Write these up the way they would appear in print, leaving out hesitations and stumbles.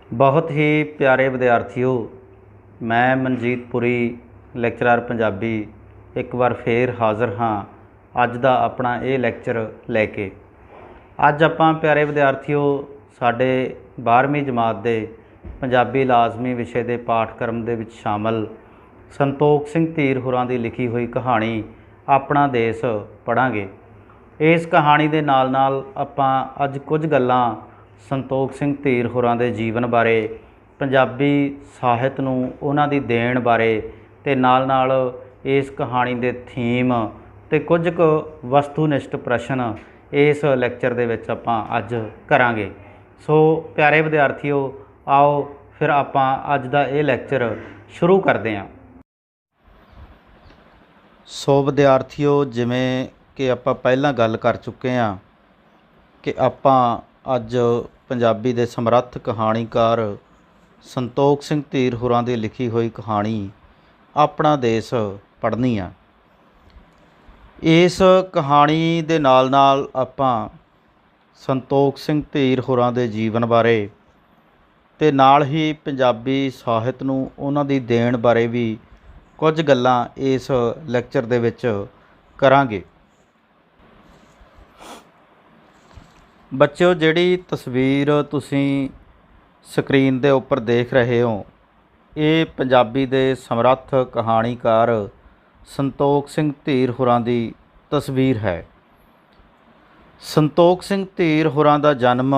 बहुत ही प्यारे विद्यार्थियों, मैं मनजीत पुरी ਲੈਕਚਰਰ ਪੰਜਾਬੀ ਇੱਕ ਵਾਰ ਫੇਰ ਹਾਜ਼ਰ ਹਾਂ ਅੱਜ ਦਾ ਆਪਣਾ ਇਹ ਲੈਕਚਰ ਲੈ ਕੇ। ਅੱਜ ਆਪਾਂ ਪਿਆਰੇ ਵਿਦਿਆਰਥੀਓ ਸਾਡੇ 12ਵੀਂ ਜਮਾਤ ਦੇ ਪੰਜਾਬੀ ਲਾਜ਼ਮੀ ਵਿਸ਼ੇ ਦੇ ਪਾਠਕ੍ਰਮ ਦੇ ਵਿੱਚ ਸ਼ਾਮਲ ਸੰਤੋਖ ਸਿੰਘ ਧੀਰ ਹੋਰਾਂ ਦੀ ਲਿਖੀ ਹੋਈ ਕਹਾਣੀ ਆਪਣਾ ਦੇਸ਼ ਪੜ੍ਹਾਂਗੇ। ਇਸ ਕਹਾਣੀ ਦੇ ਨਾਲ ਨਾਲ ਆਪਾਂ ਅੱਜ ਕੁਝ ਗੱਲਾਂ ਸੰਤੋਖ ਸਿੰਘ ਧੀਰ ਹੋਰਾਂ ਦੇ ਜੀਵਨ ਬਾਰੇ, ਪੰਜਾਬੀ ਸਾਹਿਤ ਨੂੰ ਉਹਨਾਂ ਦੀ ਦੇਣ ਬਾਰੇ ਤੇ ਨਾਲ ਇਸ ਕਹਾਣੀ ਦੇ ਥੀਮ ਤੇ ਕੁਝ ਕੁ ਵਸਤੂਨਿਸ਼ਟ ਪ੍ਰਸ਼ਨ ਇਸ ਲੈਕਚਰ ਦੇ ਵਿੱਚ ਆਪਾਂ ਅੱਜ ਕਰਾਂਗੇ। ਸੋ ਪਿਆਰੇ ਵਿਦਿਆਰਥੀਓ, ਆਓ ਫਿਰ ਆਪਾਂ ਅੱਜ ਦਾ ਇਹ ਲੈਕਚਰ ਸ਼ੁਰੂ ਕਰਦੇ ਹਾਂ। ਸੋ ਵਿਦਿਆਰਥੀਓ, ਜਿਵੇਂ ਕਿ ਆਪਾਂ ਪਹਿਲਾਂ ਗੱਲ ਕਰ ਚੁੱਕੇ ਹਾਂ ਕਿ ਆਪਾਂ ਅੱਜ ਪੰਜਾਬੀ ਦੇ ਸਮਰੱਥ ਕਹਾਣੀਕਾਰ ਸੰਤੋਖ ਸਿੰਘ ਧੀਰ ਹੋਰਾਂ ਦੀ ਲਿਖੀ ਹੋਈ ਕਹਾਣੀ ਆਪਣਾ ਦੇਸ਼ ਪੜ੍ਹਨੀ ਆ। ਇਸ ਕਹਾਣੀ ਦੇ ਨਾਲ ਨਾਲ ਆਪਾਂ ਸੰਤੋਖ ਸਿੰਘ ਧੀਰ ਹੋਰਾਂ ਦੇ ਜੀਵਨ ਬਾਰੇ ਤੇ ਨਾਲ ਹੀ ਪੰਜਾਬੀ ਸਾਹਿਤ ਨੂੰ ਉਹਨਾਂ ਦੀ ਦੇਣ ਬਾਰੇ ਵੀ ਕੁਝ ਗੱਲਾਂ ਇਸ ਲੈਕਚਰ ਦੇ ਵਿੱਚ ਕਰਾਂਗੇ। ਬੱਚਿਓ, ਜਿਹੜੀ ਤਸਵੀਰ ਤੁਸੀਂ ਸਕਰੀਨ ਦੇ ਉੱਪਰ ਦੇਖ ਰਹੇ ਹੋ, ਇਹ ਪੰਜਾਬੀ ਦੇ ਸਮਰੱਥ ਕਹਾਣੀਕਾਰ ਸੰਤੋਖ ਸਿੰਘ ਧੀਰ ਹੋਰਾਂ ਦੀ ਤਸਵੀਰ ਹੈ। ਸੰਤੋਖ ਸਿੰਘ ਧੀਰ ਹੋਰਾਂ ਦਾ ਜਨਮ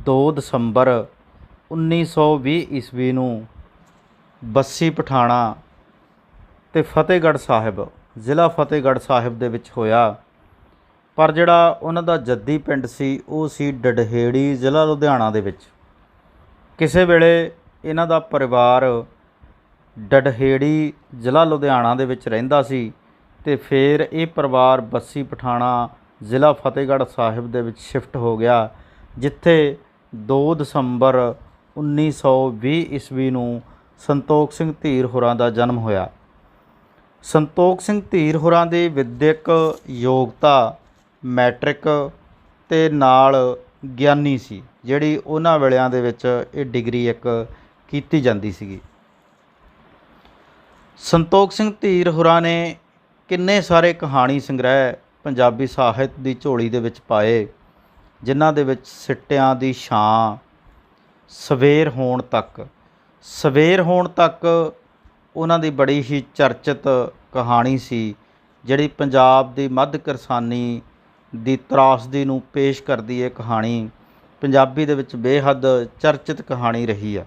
2 ਦਸੰਬਰ 1920 ਈਸਵੀ ਨੂੰ ਬੱਸੀ ਪਠਾਣਾ ਤੇ ਫਤਿਹਗੜ੍ਹ ਸਾਹਿਬ, ਜ਼ਿਲ੍ਹਾ ਫਤਿਹਗੜ੍ਹ ਸਾਹਿਬ ਦੇ ਵਿੱਚ ਹੋਇਆ। ਪਰ ਜਿਹੜਾ ਉਹਨਾਂ ਦਾ ਜੱਦੀ ਪਿੰਡ ਸੀ ਉਹ ਸੀ ਡਡਹੇੜੀ, ਜ਼ਿਲ੍ਹਾ ਲੁਧਿਆਣਾ ਦੇ ਵਿੱਚ। ਕਿਸੇ ਵੇਲੇ ਇਹਨਾਂ ਦਾ ਪਰਿਵਾਰ ਡਡਹੇੜੀ, ਜ਼ਿਲ੍ਹਾ ਲੁਧਿਆਣਾ ਦੇ ਵਿੱਚ ਰਹਿੰਦਾ ਸੀ ਤੇ ਫਿਰ ਇਹ ਪਰਿਵਾਰ ਬੱਸੀ ਪਠਾਣਾ, ਜ਼ਿਲ੍ਹਾ ਫਤਿਹਗੜ੍ਹ ਸਾਹਿਬ ਦੇ ਵਿੱਚ ਸ਼ਿਫਟ ਹੋ ਗਿਆ, ਜਿੱਥੇ 2 ਦਸੰਬਰ 1920 ਈਸਵੀ ਨੂੰ ਸੰਤੋਖ ਸਿੰਘ ਧੀਰ ਹੋਰਾਂ ਦਾ ਜਨਮ ਹੋਇਆ। ਸੰਤੋਖ ਸਿੰਘ ਧੀਰ ਹੋਰਾਂ ਦੀ ਵਿੱਦਿਅਕ ਯੋਗਤਾ ਮੈਟ੍ਰਿਕ ਤੇ ਨਾਲ ਗਿਆਨੀ ਸੀ, ਜਿਹੜੀ ਉਹਨਾਂ ਵੇਲਿਆਂ ਦੇ ਵਿੱਚ ਇਹ ਡਿਗਰੀ ਇੱਕ ਕੀਤੀ ਜਾਂਦੀ ਸੀਗੀ। ਸੰਤੋਖ ਸਿੰਘ ਧੀਰ ਹੋਰਾਂ ਨੇ ਕਿੰਨੇ ਸਾਰੇ ਕਹਾਣੀ ਸੰਗ੍ਰਹਿ ਪੰਜਾਬੀ ਸਾਹਿਤ ਦੀ ਝੋਲੀ ਦੇ ਵਿੱਚ ਪਾਏ, ਜਿਨ੍ਹਾਂ ਦੇ ਵਿੱਚ ਸਿੱਟਿਆਂ ਦੀ ਛਾਂ, ਸਵੇਰ ਹੋਣ ਤੱਕ ਉਹਨਾਂ ਦੀ ਬੜੀ ਹੀ ਚਰਚਿਤ ਕਹਾਣੀ ਸੀ, ਜਿਹੜੀ ਪੰਜਾਬ ਦੀ ਮੱਧ ਕਿਰਸਾਨੀ ਦੀ ਤਰਾਸਦੀ ਨੂੰ ਪੇਸ਼ ਕਰਦੀ ਹੈ। ਕਹਾਣੀ ਪੰਜਾਬੀ ਦੇ ਵਿੱਚ ਬੇਹੱਦ ਚਰਚਿਤ ਕਹਾਣੀ ਰਹੀ ਆ।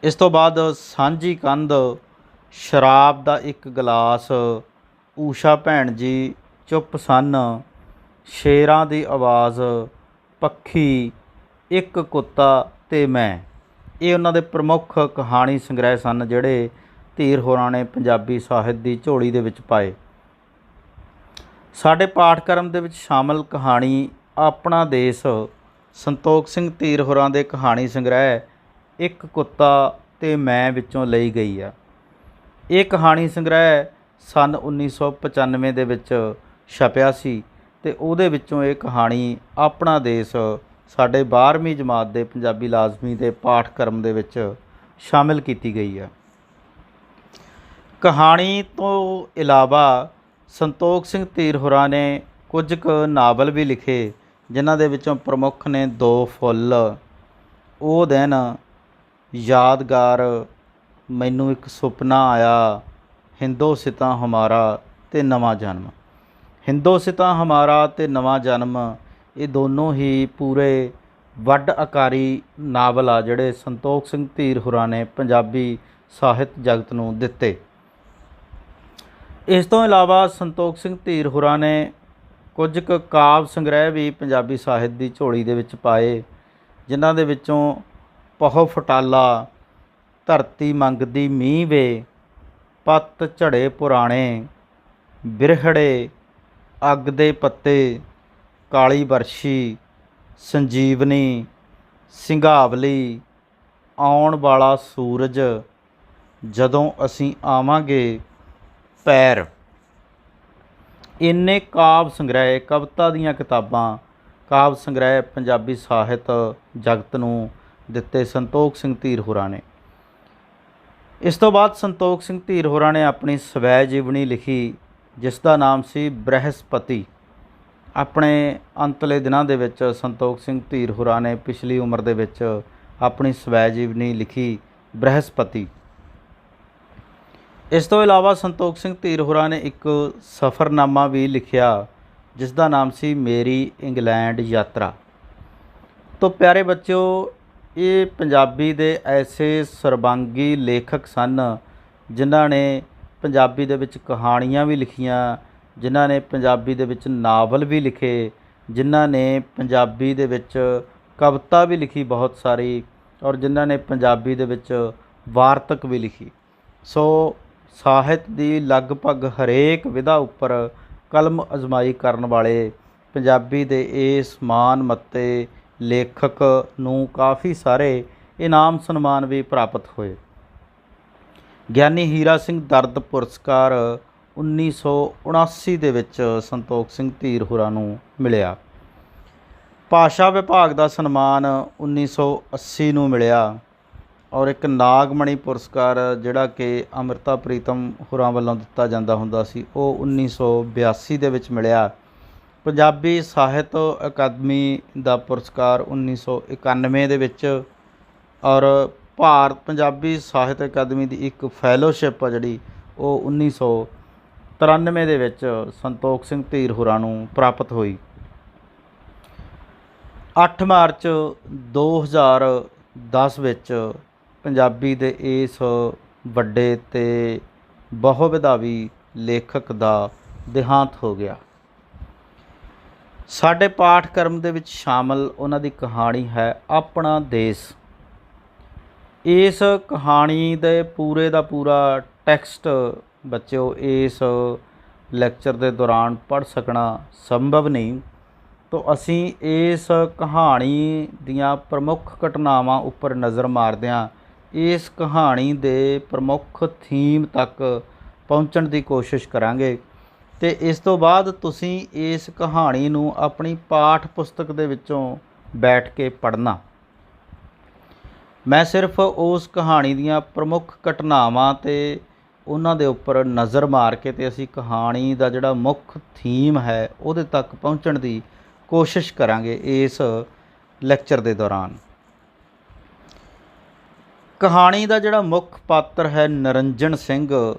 ਇਸ ਤੋਂ ਬਾਅਦ ਸਾਂਝੀ ਕੰਧ, ਸ਼ਰਾਬ ਦਾ ਇੱਕ ਗਲਾਸ, ਊਸ਼ਾ ਭੈਣ ਜੀ, ਚੁੱਪ ਸਨ, ਸ਼ੇਰਾਂ ਦੀ ਆਵਾਜ਼, ਪੱਖੀ, ਇੱਕ ਕੁੱਤਾ ਤੇ ਮੈਂ, ਇਹ ਉਹਨਾਂ ਦੇ ਪ੍ਰਮੁੱਖ ਕਹਾਣੀ ਸੰਗ੍ਰਹਿ ਸਨ, ਜਿਹੜੇ ਧੀਰ ਹੋਰਾਂ ਨੇ ਪੰਜਾਬੀ ਸਾਹਿਤ ਦੀ ਝੋਲੀ ਦੇ ਵਿੱਚ ਪਾਏ। ਸਾਡੇ ਪਾਠਕ੍ਰਮ ਦੇ ਵਿੱਚ ਸ਼ਾਮਲ ਕਹਾਣੀ ਆਪਣਾ ਦੇਸ਼ ਸੰਤੋਖ ਸਿੰਘ ਧੀਰ ਹੋਰਾਂ ਦੇ ਕਹਾਣੀ ਸੰਗ੍ਰਹਿ ਇੱਕ ਕੁੱਤਾ ਤੇ ਮੈਂ ਵਿੱਚੋਂ ਲਈ ਗਈ ਆ। ਇਹ ਕਹਾਣੀ ਸੰਗ੍ਰਹਿ ਸੰਨ 1995 ਦੇ ਵਿੱਚ ਛਪਿਆ ਸੀ ਤੇ ਉਹਦੇ ਵਿੱਚੋਂ ਇਹ ਕਹਾਣੀ ਆਪਣਾ ਦੇਸ਼ ਸਾਡੇ 12ਵੀਂ ਜਮਾਤ ਦੇ ਪੰਜਾਬੀ ਲਾਜ਼ਮੀ ਦੇ ਪਾਠਕ੍ਰਮ ਦੇ ਵਿੱਚ ਸ਼ਾਮਿਲ ਕੀਤੀ ਗਈ ਆ। ਕਹਾਣੀ ਤੋਂ ਇਲਾਵਾ ਸੰਤੋਖ ਸਿੰਘ ਧੀਰ ਹੋਰਾਂ ਨੇ ਕੁਝ ਕੁ ਨਾਵਲ ਵੀ ਲਿਖੇ, ਜਿਨ੍ਹਾਂ ਦੇ ਵਿੱਚੋਂ ਪ੍ਰਮੁੱਖ ਨੇ 2 ਫੁੱਲ, ਉਹ ਦਿਨ, ਯਾਦਗਾਰ, ਮੈਨੂੰ ਇੱਕ ਸੁਪਨਾ ਆਇਆ, ਹਿੰਦੋਸਿਤਾਂ ਹਮਾਰਾ ਤੇ ਨਵਾਂ ਜਨਮ। ਹਿੰਦੋਸਿਤਾਂ ਹਮਾਰਾ ਤੇ ਨਵਾਂ ਜਨਮ ਇਹ ਦੋਨੋਂ ਹੀ ਪੂਰੇ ਵੱਡ ਆਕਾਰੀ ਨਾਵਲ ਆ, ਜਿਹੜੇ ਸੰਤੋਖ ਸਿੰਘ ਧੀਰ ਹੋਰਾਂ ਨੇ ਪੰਜਾਬੀ ਸਾਹਿਤ ਜਗਤ ਨੂੰ ਦਿੱਤੇ। ਇਸ ਤੋਂ ਇਲਾਵਾ ਸੰਤੋਖ ਸਿੰਘ ਧੀਰ ਹੋਰਾਂ ਨੇ ਕੁਝ ਕੁ ਕਾਵਿ ਸੰਗ੍ਰਹਿ ਵੀ ਪੰਜਾਬੀ ਸਾਹਿਤ ਦੀ ਝੋਲੀ ਦੇ ਵਿੱਚ ਪਾਏ, ਜਿਨ੍ਹਾਂ ਦੇ ਵਿੱਚੋਂ ਪਹੁ ਫਟਾਲਾ, ਧਰਤੀ ਮੰਗਦੀ ਮੀਂਹ ਵੇ, ਪੱਤ ਝੜੇ ਪੁਰਾਣੇ, ਬਿਰਹੜੇ, ਅੱਗ ਦੇ ਪੱਤੇ, ਕਾਲੀ ਬਰਸ਼ੀ, ਸੰਜੀਵਨੀ, ਸਿੰਘਾਵਲੀ, ਆਉਣ ਵਾਲਾ ਸੂਰਜ, ਜਦੋਂ ਅਸੀਂ ਆਵਾਂਗੇ, ਪੈਰ, ਇੰਨੇ ਕਾਵਿ ਸੰਗ੍ਰਹਿ, ਕਵਿਤਾ ਦੀਆਂ ਕਿਤਾਬਾਂ, ਕਾਵਿ ਸੰਗ੍ਰਹਿ ਪੰਜਾਬੀ ਸਾਹਿਤ ਜਗਤ ਨੂੰ ਦਿੱਤੇ ਸੰਤੋਖ ਸਿੰਘ ਧੀਰ ਹੋਰਾਂ ਨੇ। ਇਸ ਤੋਂ ਬਾਅਦ ਸੰਤੋਖ ਸਿੰਘ ਧੀਰ ਹੋਰਾਂ ਨੇ ਆਪਣੀ ਸਵੈ ਜੀਵਨੀ ਲਿਖੀ, ਜਿਸ ਦਾ ਨਾਮ ਸੀ ਬ੍ਰਹਿਸਪਤੀ। ਆਪਣੇ ਅੰਤਲੇ ਦਿਨਾਂ ਦੇ ਵਿੱਚ ਸੰਤੋਖ ਸਿੰਘ ਧੀਰ ਹੋਰਾਂ ਨੇ ਪਿਛਲੀ ਉਮਰ ਦੇ ਵਿੱਚ ਆਪਣੀ ਸਵੈ ਜੀਵਨੀ ਲਿਖੀ ਬ੍ਰਹਿਸਪਤੀ। ਇਸ ਤੋਂ ਇਲਾਵਾ ਸੰਤੋਖ ਸਿੰਘ ਧੀਰ ਹੋਰਾਂ ਨੇ ਇੱਕ ਸਫ਼ਰਨਾਮਾ ਵੀ ਲਿਖਿਆ, ਜਿਸ ਦਾ ਨਾਮ ਸੀ ਮੇਰੀ ਇੰਗਲੈਂਡ ਯਾਤਰਾ। ਤੋਂ ਪਿਆਰੇ ਬੱਚਿਓ, ਇਹ ਪੰਜਾਬੀ ਦੇ ਐਸੇ ਸਰਬੰਗੀ ਲੇਖਕ ਸਨ ਜਿਨ੍ਹਾਂ ਨੇ ਪੰਜਾਬੀ ਦੇ ਵਿੱਚ ਕਹਾਣੀਆਂ ਵੀ ਲਿਖੀਆਂ, ਜਿਨ੍ਹਾਂ ਨੇ ਪੰਜਾਬੀ ਦੇ ਵਿੱਚ ਨਾਵਲ ਵੀ ਲਿਖੇ, ਜਿਨ੍ਹਾਂ ਨੇ ਪੰਜਾਬੀ ਦੇ ਵਿੱਚ ਕਵਿਤਾ ਵੀ ਲਿਖੀ ਬਹੁਤ ਸਾਰੀ, ਔਰ ਜਿਨ੍ਹਾਂ ਨੇ ਪੰਜਾਬੀ ਦੇ ਵਿੱਚ ਵਾਰਤਕ ਵੀ ਲਿਖੀ। ਸੋ ਸਾਹਿਤ ਦੀ ਲਗਭਗ ਹਰੇਕ ਵਿਧਾ ਉੱਪਰ ਕਲਮ ਅਜ਼ਮਾਈ ਕਰਨ ਵਾਲੇ ਪੰਜਾਬੀ ਦੇ ਇਸ ਮਾਣ ਮੱਤੇ ਲੇਖਕ ਨੂੰ ਕਾਫੀ ਸਾਰੇ ਇਨਾਮ ਸਨਮਾਨ ਵੀ ਪ੍ਰਾਪਤ ਹੋਏ। ਗਿਆਨੀ ਹੀਰਾ ਸਿੰਘ ਦਰਦ ਪੁਰਸਕਾਰ 1979 ਦੇ ਵਿੱਚ ਸੰਤੋਖ ਸਿੰਘ ਧੀਰ ਹੋਰਾਂ ਨੂੰ ਮਿਲਿਆ। ਭਾਸ਼ਾ ਵਿਭਾਗ ਦਾ ਸਨਮਾਨ 1980 ਨੂੰ ਮਿਲਿਆ, ਔਰ ਇੱਕ ਨਾਗਮਣੀ ਪੁਰਸਕਾਰ ਜਿਹੜਾ ਕਿ ਅੰਮ੍ਰਿਤਾ ਪ੍ਰੀਤਮ ਹੋਰਾਂ ਵੱਲੋਂ ਦਿੱਤਾ ਜਾਂਦਾ ਹੁੰਦਾ ਸੀ, ਉਹ 1982 ਦੇ ਵਿੱਚ ਮਿਲਿਆ। ਪੰਜਾਬੀ ਸਾਹਿਤ ਅਕਾਦਮੀ ਦਾ ਪੁਰਸਕਾਰ 1991 ਦੇ ਵਿੱਚ, ਔਰ ਭਾਰਤ ਪੰਜਾਬੀ ਸਾਹਿਤ ਅਕਾਦਮੀ ਦੀ ਇੱਕ ਫੈਲੋਸ਼ਿਪ ਆ ਜਿਹੜੀ, ਉਹ 1993 ਦੇ ਵਿੱਚ ਸੰਤੋਖ ਸਿੰਘ ਧੀਰ ਹੋਰਾਂ ਨੂੰ ਪ੍ਰਾਪਤ ਹੋਈ। 8 ਮਾਰਚ 2010 ਵਿੱਚ ਪੰਜਾਬੀ ਦੇ ਇਸ ਵੱਡੇ ਅਤੇ ਬਹੁਵਿਧਾਵੀ ਲੇਖਕ ਦਾ ਦੇਹਾਂਤ ਹੋ ਗਿਆ। ਸਾਡੇ ਪਾਠਕ੍ਰਮ ਦੇ ਵਿੱਚ ਸ਼ਾਮਲ ਉਹਨਾਂ ਦੀ ਕਹਾਣੀ ਹੈ ਆਪਣਾ ਦੇਸ਼। ਇਸ ਕਹਾਣੀ ਦੇ ਪੂਰੇ ਦਾ ਪੂਰਾ ਟੈਕਸਟ ਬੱਚਿਓ ਇਸ ਲੈਕਚਰ ਦੇ ਦੌਰਾਨ ਪੜ੍ਹ ਸਕਣਾ ਸੰਭਵ ਨਹੀਂ, ਤਾਂ ਅਸੀਂ ਇਸ ਕਹਾਣੀ ਦੀਆਂ ਪ੍ਰਮੁੱਖ ਘਟਨਾਵਾਂ ਉੱਪਰ ਨਜ਼ਰ ਮਾਰਦਿਆਂ ਇਸ ਕਹਾਣੀ ਦੇ ਪ੍ਰਮੁੱਖ ਥੀਮ ਤੱਕ ਪਹੁੰਚਣ ਦੀ ਕੋਸ਼ਿਸ਼ ਕਰਾਂਗੇ। ਅਤੇ ਇਸ ਤੋਂ ਬਾਅਦ ਤੁਸੀਂ ਇਸ ਕਹਾਣੀ ਨੂੰ ਆਪਣੀ ਪਾਠ ਪੁਸਤਕ ਦੇ ਵਿੱਚੋਂ ਬੈਠ ਕੇ ਪੜ੍ਹਨਾ। ਮੈਂ ਸਿਰਫ ਉਸ ਕਹਾਣੀ ਦੀਆਂ ਪ੍ਰਮੁੱਖ ਘਟਨਾਵਾਂ ਅਤੇ ਉਹਨਾਂ ਦੇ ਉੱਪਰ ਨਜ਼ਰ ਮਾਰ ਕੇ ਅਤੇ ਅਸੀਂ ਕਹਾਣੀ ਦਾ ਜਿਹੜਾ ਮੁੱਖ ਥੀਮ ਹੈ ਉਹਦੇ ਤੱਕ ਪਹੁੰਚਣ ਦੀ ਕੋਸ਼ਿਸ਼ ਕਰਾਂਗੇ ਇਸ ਲੈਕਚਰ ਦੇ ਦੌਰਾਨ। ਕਹਾਣੀ ਦਾ ਜਿਹੜਾ ਮੁੱਖ ਪਾਤਰ ਹੈ ਨਿਰੰਜਨ ਸਿੰਘ,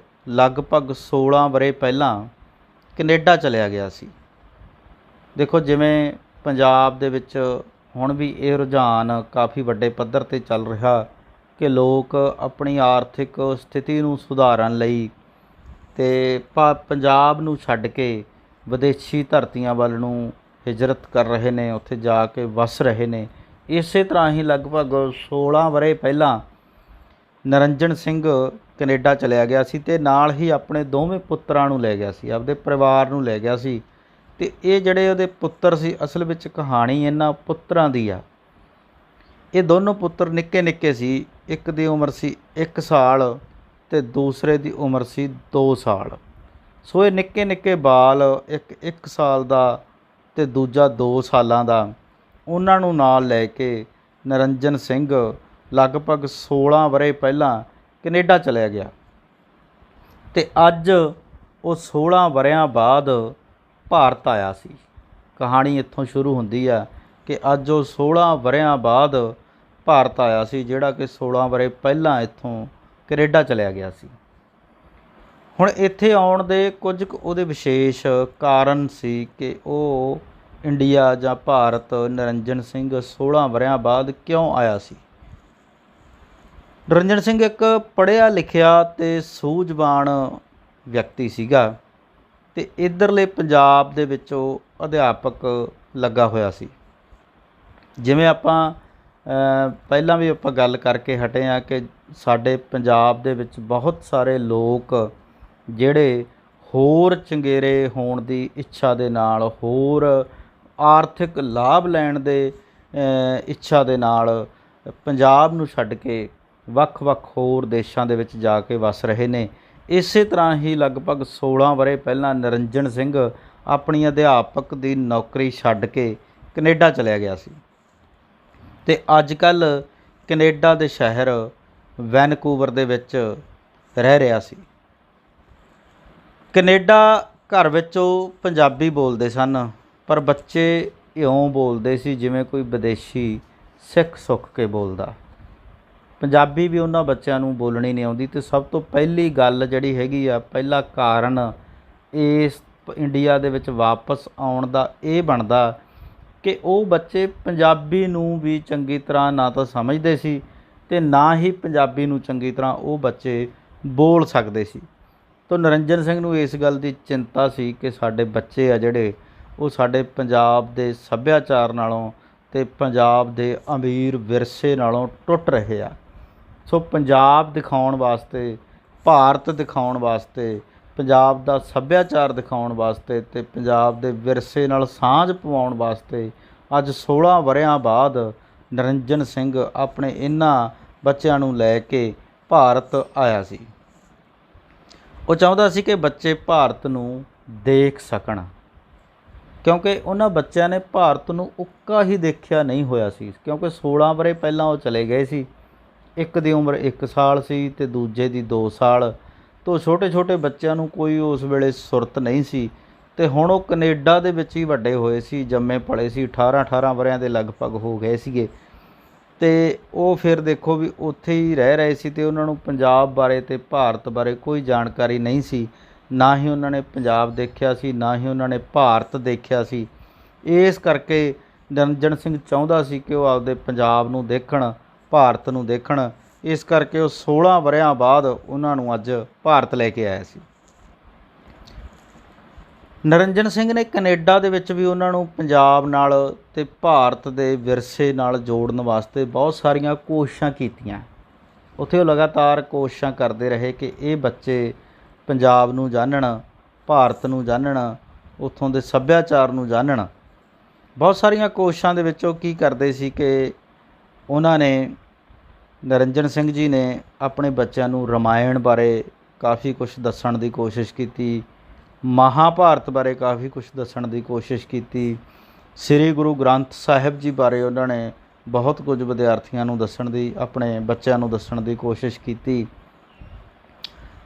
ਲਗਭਗ 16 ਵਰ੍ਹੇ ਪਹਿਲਾਂ ਕੈਨੇਡਾ ਚਲਿਆ ਗਿਆ ਸੀ। ਦੇਖੋ, ਜਿਵੇਂ ਪੰਜਾਬ ਦੇ ਵਿੱਚ ਹੁਣ ਵੀ ਇਹ ਰੁਝਾਨ ਕਾਫੀ ਵੱਡੇ ਪੱਧਰ 'ਤੇ ਚੱਲ ਰਿਹਾ ਕਿ ਲੋਕ ਆਪਣੀ ਆਰਥਿਕ ਸਥਿਤੀ ਨੂੰ ਸੁਧਾਰਨ ਲਈ ਅਤੇ ਪੰਜਾਬ ਨੂੰ ਛੱਡ ਕੇ ਵਿਦੇਸ਼ੀ ਧਰਤੀਆਂ ਵੱਲ ਨੂੰ ਹਿਜਰਤ ਕਰ ਰਹੇ ਨੇ, ਉੱਥੇ ਜਾ ਕੇ ਵਸ ਰਹੇ ਨੇ। ਇਸੇ ਤਰ੍ਹਾਂ ਹੀ ਲਗਭਗ 16 ਵਰ੍ਹੇ ਪਹਿਲਾਂ ਨਿਰੰਜਨ ਸਿੰਘ ਕੈਨੇਡਾ ਚਲਿਆ ਗਿਆ ਸੀ ਅਤੇ ਨਾਲ ਹੀ ਆਪਣੇ ਦੋਵੇਂ ਪੁੱਤਰਾਂ ਨੂੰ ਲੈ ਗਿਆ ਸੀ, ਆਪਦੇ ਪਰਿਵਾਰ ਨੂੰ ਲੈ ਗਿਆ ਸੀ। ਅਤੇ ਇਹ ਜਿਹੜੇ ਉਹਦੇ ਪੁੱਤਰ ਸੀ, ਅਸਲ ਵਿੱਚ ਕਹਾਣੀ ਇਹਨਾਂ ਪੁੱਤਰਾਂ ਦੀ ਆ। ਇਹ ਦੋਨੋਂ ਪੁੱਤਰ ਨਿੱਕੇ ਨਿੱਕੇ ਸੀ। ਇੱਕ ਦੀ ਉਮਰ ਸੀ 1 ਸਾਲ ਅਤੇ ਦੂਸਰੇ ਦੀ ਉਮਰ ਸੀ 2 ਸਾਲ। ਸੋ ਇਹ ਨਿੱਕੇ ਨਿੱਕੇ ਬਾਲ, ਇੱਕ 1 ਸਾਲ ਦਾ ਅਤੇ ਦੂਜਾ 2 ਸਾਲਾਂ ਦਾ, ਉਹਨਾਂ ਨੂੰ ਨਾਲ ਲੈ ਕੇ ਨਿਰੰਜਨ ਸਿੰਘ ਲਗਭਗ 16 ਵਰ੍ਹੇ ਪਹਿਲਾਂ ਕੈਨੇਡਾ ਚਲਿਆ ਗਿਆ। ਅਤੇ ਅੱਜ ਉਹ 16 ਵਰ੍ਹਿਆਂ ਬਾਅਦ ਭਾਰਤ ਆਇਆ ਸੀ। ਕਹਾਣੀ ਇੱਥੋਂ ਸ਼ੁਰੂ ਹੁੰਦੀ ਆ ਕਿ ਅੱਜ ਉਹ 16 ਵਰ੍ਹਿਆਂ ਬਾਅਦ ਭਾਰਤ ਆਇਆ ਸੀ, ਜਿਹੜਾ ਕਿ 16 ਵਰ੍ਹੇ ਪਹਿਲਾਂ ਇੱਥੋਂ ਕੈਨੇਡਾ ਚਲਿਆ ਗਿਆ ਸੀ। ਹੁਣ ਇੱਥੇ ਆਉਣ ਦੇ ਕੁਝ ਕੁ ਉਹਦੇ ਵਿਸ਼ੇਸ਼ ਕਾਰਨ ਸੀ ਕਿ ਉਹ ਇੰਡੀਆ ਜਾਂ ਭਾਰਤ ਨਿਰੰਜਨ ਸਿੰਘ 16 ਵਰ੍ਹਿਆਂ ਬਾਅਦ ਕਿਉਂ ਆਇਆ ਸੀ। ਨਿਰੰਜਨ ਸਿੰਘ ਇੱਕ ਪੜ੍ਹਿਆ ਲਿਖਿਆ ਅਤੇ ਸੂਝਵਾਨ ਵਿਅਕਤੀ ਸੀਗਾ ਅਤੇ ਇੱਧਰਲੇ ਪੰਜਾਬ ਦੇ ਵਿੱਚ ਉਹ ਅਧਿਆਪਕ ਲੱਗਾ ਹੋਇਆ ਸੀ। ਜਿਵੇਂ ਆਪਾਂ ਪਹਿਲਾਂ ਵੀ ਆਪਾਂ ਗੱਲ ਕਰਕੇ ਹਟੇ ਹਾਂ ਕਿ ਸਾਡੇ ਪੰਜਾਬ ਦੇ ਵਿੱਚ ਬਹੁਤ ਸਾਰੇ ਲੋਕ ਜਿਹੜੇ ਹੋਰ ਚੰਗੇਰੇ ਹੋਣ ਦੀ ਇੱਛਾ ਦੇ ਨਾਲ, ਹੋਰ ਆਰਥਿਕ ਲਾਭ ਲੈਣ ਦੇ ਇੱਛਾ ਦੇ ਨਾਲ ਪੰਜਾਬ ਨੂੰ ਛੱਡ ਕੇ ਵੱਖ-ਵੱਖ ਹੋਰ ਦੇਸ਼ਾਂ ਦੇ ਵਿੱਚ ਜਾ ਕੇ ਵਸ ਰਹੇ ਨੇ। ਇਸੇ ਤਰ੍ਹਾਂ ਹੀ ਲਗਭਗ 16 ਵਰ੍ਹੇ ਪਹਿਲਾਂ ਨਿਰੰਜਨ ਸਿੰਘ ਆਪਣੀ ਅਧਿਆਪਕ ਦੀ ਨੌਕਰੀ ਛੱਡ ਕੇ ਕੈਨੇਡਾ ਚਲਿਆ ਗਿਆ ਸੀ। ਅਤੇ ਅੱਜ ਕੱਲ੍ਹ ਕੈਨੇਡਾ ਦੇ ਸ਼ਹਿਰ ਵੈਨਕੂਵਰ ਦੇ ਵਿੱਚ ਰਹਿ ਰਿਹਾ ਸੀ। ਕੈਨੇਡਾ ਘਰ ਵਿੱਚ ਉਹ ਪੰਜਾਬੀ ਬੋਲਦੇ ਸਨ, ਪਰ ਬੱਚੇ ਇਉਂ ਬੋਲਦੇ ਸੀ ਜਿਵੇਂ ਕੋਈ ਵਿਦੇਸ਼ੀ ਸਿੱਖ ਸੁੱਖ ਕੇ ਬੋਲਦਾ। ਪੰਜਾਬੀ ਵੀ ਉਹਨਾਂ ਬੱਚਿਆਂ ਨੂੰ ਬੋਲਣੀ ਨਹੀਂ ਆਉਂਦੀ। ਅਤੇ ਸਭ ਤੋਂ ਪਹਿਲੀ ਗੱਲ ਜਿਹੜੀ ਹੈਗੀ ਆ, ਪਹਿਲਾ ਕਾਰਨ ਇਸ ਇੰਡੀਆ ਦੇ ਵਿੱਚ ਵਾਪਸ ਆਉਣ ਦਾ ਇਹ ਬਣਦਾ ਕਿ ਉਹ ਬੱਚੇ ਪੰਜਾਬੀ ਨੂੰ ਵੀ ਚੰਗੀ ਤਰ੍ਹਾਂ ਨਾ ਤਾਂ ਸਮਝਦੇ ਸੀ ਅਤੇ ਨਾ ਹੀ ਪੰਜਾਬੀ ਨੂੰ ਚੰਗੀ ਤਰ੍ਹਾਂ ਉਹ ਬੱਚੇ ਬੋਲ ਸਕਦੇ ਸੀ। ਤਾਂ ਨਰਿੰਜਨ ਸਿੰਘ ਨੂੰ ਇਸ ਗੱਲ ਦੀ ਚਿੰਤਾ ਸੀ ਕਿ ਸਾਡੇ ਬੱਚੇ ਆ ਜਿਹੜੇ ਉਹ ਸਾਡੇ ਪੰਜਾਬ ਦੇ ਸੱਭਿਆਚਾਰ ਨਾਲੋਂ ਅਤੇ ਪੰਜਾਬ ਦੇ ਅਮੀਰ ਵਿਰਸੇ ਨਾਲੋਂ ਟੁੱਟ ਰਹੇ ਆ। ਸੋ ਪੰਜਾਬ ਦਿਖਾਉਣ ਵਾਸਤੇ, ਭਾਰਤ ਦਿਖਾਉਣ ਵਾਸਤੇ, ਪੰਜਾਬ ਦਾ ਸੱਭਿਆਚਾਰ ਦਿਖਾਉਣ ਵਾਸਤੇ ਅਤੇ ਪੰਜਾਬ ਦੇ ਵਿਰਸੇ ਨਾਲ ਸਾਂਝ ਪਵਾਉਣ ਵਾਸਤੇ ਅੱਜ 16 ਵਰ੍ਹਿਆਂ ਬਾਅਦ ਨਰਿੰਜਨ ਸਿੰਘ ਆਪਣੇ ਇਹਨਾਂ ਬੱਚਿਆਂ ਨੂੰ ਲੈ ਕੇ ਭਾਰਤ ਆਇਆ ਸੀ। ਉਹ ਚਾਹੁੰਦਾ ਸੀ ਕਿ ਬੱਚੇ ਭਾਰਤ ਨੂੰ ਦੇਖ ਸਕਣ, ਕਿਉਂਕਿ ਉਹਨਾਂ ਬੱਚਿਆਂ ਨੇ ਭਾਰਤ ਨੂੰ ਉੱਕਾ ਹੀ ਦੇਖਿਆ ਨਹੀਂ ਹੋਇਆ ਸੀ। ਕਿਉਂਕਿ 16 ਵਰ੍ਹੇ ਪਹਿਲਾਂ ਉਹ ਚਲੇ ਗਏ ਸੀ। ਇੱਕ ਦੀ ਉਮਰ 1 ਸਾਲ ਸੀ ਅਤੇ ਦੂਜੇ ਦੀ 2 ਸਾਲ। ਤੋਂ ਛੋਟੇ ਛੋਟੇ ਬੱਚਿਆਂ ਨੂੰ ਕੋਈ ਉਸ ਵੇਲੇ ਸੁਰਤ ਨਹੀਂ ਸੀ ਅਤੇ ਹੁਣ ਉਹ ਕੈਨੇਡਾ ਦੇ ਵਿੱਚ ਹੀ ਵੱਡੇ ਹੋਏ ਸੀ, ਜੰਮੇ ਪਲੇ ਸੀ, 18 ਵਰ੍ਹਿਆਂ ਦੇ ਲਗਭਗ ਹੋ ਗਏ ਸੀਗੇ। ਅਤੇ ਉਹ ਫਿਰ ਦੇਖੋ ਵੀ ਉੱਥੇ ਹੀ ਰਹਿ ਰਹੇ ਸੀ ਅਤੇ ਉਹਨਾਂ ਨੂੰ ਪੰਜਾਬ ਬਾਰੇ ਅਤੇ ਭਾਰਤ ਬਾਰੇ ਕੋਈ ਜਾਣਕਾਰੀ ਨਹੀਂ ਸੀ। ਨਾ ਹੀ ਉਹਨਾਂ ਨੇ ਪੰਜਾਬ ਦੇਖਿਆ ਸੀ, ਨਾ ਹੀ ਉਹਨਾਂ ਨੇ ਭਾਰਤ ਦੇਖਿਆ ਸੀ। ਇਸ ਕਰਕੇ ਨਰਿੰਜਨ ਸਿੰਘ ਚਾਹੁੰਦਾ ਸੀ ਕਿ ਉਹ ਆਪਦੇ ਪੰਜਾਬ ਨੂੰ ਦੇਖਣ, ਭਾਰਤ ਨੂੰ ਦੇਖਣ। ਇਸ ਕਰਕੇ ਉਹ 16 ਵਰ੍ਹਿਆਂ ਬਾਅਦ ਉਹਨਾਂ ਨੂੰ ਅੱਜ ਭਾਰਤ ਲੈ ਕੇ ਆਇਆ ਸੀ। ਨਰਿੰਜਨ ਸਿੰਘ ਨੇ ਕੈਨੇਡਾ ਦੇ ਵਿੱਚ ਵੀ ਉਹਨਾਂ ਨੂੰ ਪੰਜਾਬ ਨਾਲ ਅਤੇ ਭਾਰਤ ਦੇ ਵਿਰਸੇ ਨਾਲ ਜੋੜਨ ਵਾਸਤੇ ਬਹੁਤ ਸਾਰੀਆਂ ਕੋਸ਼ਿਸ਼ਾਂ ਕੀਤੀਆਂ। ਉੱਥੇ ਉਹ ਲਗਾਤਾਰ ਕੋਸ਼ਿਸ਼ਾਂ ਕਰਦੇ ਰਹੇ ਕਿ ਇਹ ਬੱਚੇ ਪੰਜਾਬ ਨੂੰ ਜਾਣਨ, ਭਾਰਤ ਨੂੰ ਜਾਣਨ, ਉੱਥੋਂ ਦੇ ਸੱਭਿਆਚਾਰ ਨੂੰ ਜਾਣਨ। ਬਹੁਤ ਸਾਰੀਆਂ ਕੋਸ਼ਿਸ਼ਾਂ ਦੇ ਵਿੱਚ ਉਹ ਕੀ ਕਰਦੇ ਸੀ ਕਿ ਉਹਨਾਂ ਨੇ, ਨਰਿੰਜਨ ਸਿੰਘ ਜੀ ਨੇ ਆਪਣੇ ਬੱਚਿਆਂ ਨੂੰ ਰਾਮਾਇਣ ਬਾਰੇ ਕਾਫੀ ਕੁਛ ਦੱਸਣ ਦੀ ਕੋਸ਼ਿਸ਼ ਕੀਤੀ, ਮਹਾਭਾਰਤ ਬਾਰੇ ਕਾਫੀ ਕੁਛ ਦੱਸਣ ਦੀ ਕੋਸ਼ਿਸ਼ ਕੀਤੀ, ਸ੍ਰੀ ਗੁਰੂ ਗ੍ਰੰਥ ਸਾਹਿਬ ਜੀ ਬਾਰੇ ਉਹਨਾਂ ਨੇ ਬਹੁਤ ਕੁਝ ਵਿਦਿਆਰਥੀਆਂ ਨੂੰ ਦੱਸਣ ਦੀ, ਆਪਣੇ ਬੱਚਿਆਂ ਨੂੰ ਦੱਸਣ ਦੀ ਕੋਸ਼ਿਸ਼ ਕੀਤੀ।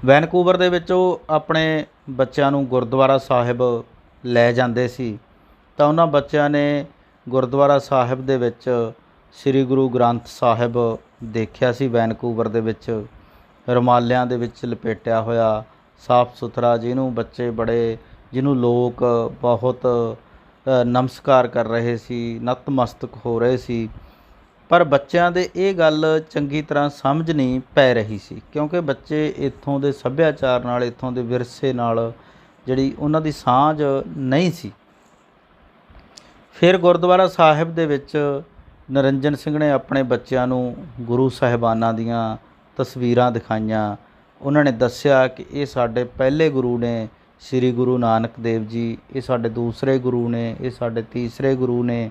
ਵੈਨਕੂਵਰ ਦੇ ਵਿੱਚ ਉਹ ਆਪਣੇ ਬੱਚਿਆਂ ਨੂੰ ਗੁਰਦੁਆਰਾ ਸਾਹਿਬ ਲੈ ਜਾਂਦੇ ਸੀ। ਤਾਂ ਉਹਨਾਂ ਬੱਚਿਆਂ ਨੇ ਗੁਰਦੁਆਰਾ ਸਾਹਿਬ ਦੇ ਵਿੱਚ ਸ੍ਰੀ ਗੁਰੂ ਗ੍ਰੰਥ ਸਾਹਿਬ ਦੇਖਿਆ ਸੀ। ਵੈਨਕੂਵਰ ਦੇ ਵਿੱਚ ਰੁਮਾਲਿਆਂ ਦੇ ਵਿੱਚ ਲਪੇਟਿਆ ਹੋਇਆ, ਸਾਫ ਸੁਥਰਾ, ਜਿਹਨੂੰ ਲੋਕ ਬਹੁਤ ਨਮਸਕਾਰ ਕਰ ਰਹੇ ਸੀ, ਨਤਮਸਤਕ ਹੋ ਰਹੇ ਸੀ। ਪਰ ਬੱਚਿਆਂ ਦੇ ਇਹ ਗੱਲ ਚੰਗੀ ਤਰ੍ਹਾਂ ਸਮਝ ਨਹੀਂ ਪੈ ਰਹੀ ਸੀ, ਕਿਉਂਕਿ ਬੱਚੇ ਇੱਥੋਂ ਦੇ ਸੱਭਿਆਚਾਰ ਨਾਲ, ਇੱਥੋਂ ਦੇ ਵਿਰਸੇ ਨਾਲ ਜਿਹੜੀ ਉਹਨਾਂ ਦੀ ਸਾਂਝ ਨਹੀਂ ਸੀ। ਫਿਰ ਗੁਰਦੁਆਰਾ ਸਾਹਿਬ ਦੇ ਵਿੱਚ ਨਰਿੰਜਨ ਸਿੰਘ ਨੇ ਆਪਣੇ ਬੱਚਿਆਂ ਨੂੰ ਗੁਰੂ ਸਾਹਿਬਾਨਾਂ ਦੀਆਂ ਤਸਵੀਰਾਂ ਦਿਖਾਈਆਂ। ਉਹਨਾਂ ਨੇ ਦੱਸਿਆ ਕਿ ਇਹ ਸਾਡੇ ਪਹਿਲੇ ਗੁਰੂ ਨੇ ਸ੍ਰੀ ਗੁਰੂ ਨਾਨਕ ਦੇਵ ਜੀ, ਇਹ ਸਾਡੇ ਦੂਸਰੇ ਗੁਰੂ ਨੇ, ਇਹ ਸਾਡੇ ਤੀਸਰੇ ਗੁਰੂ ਨੇ,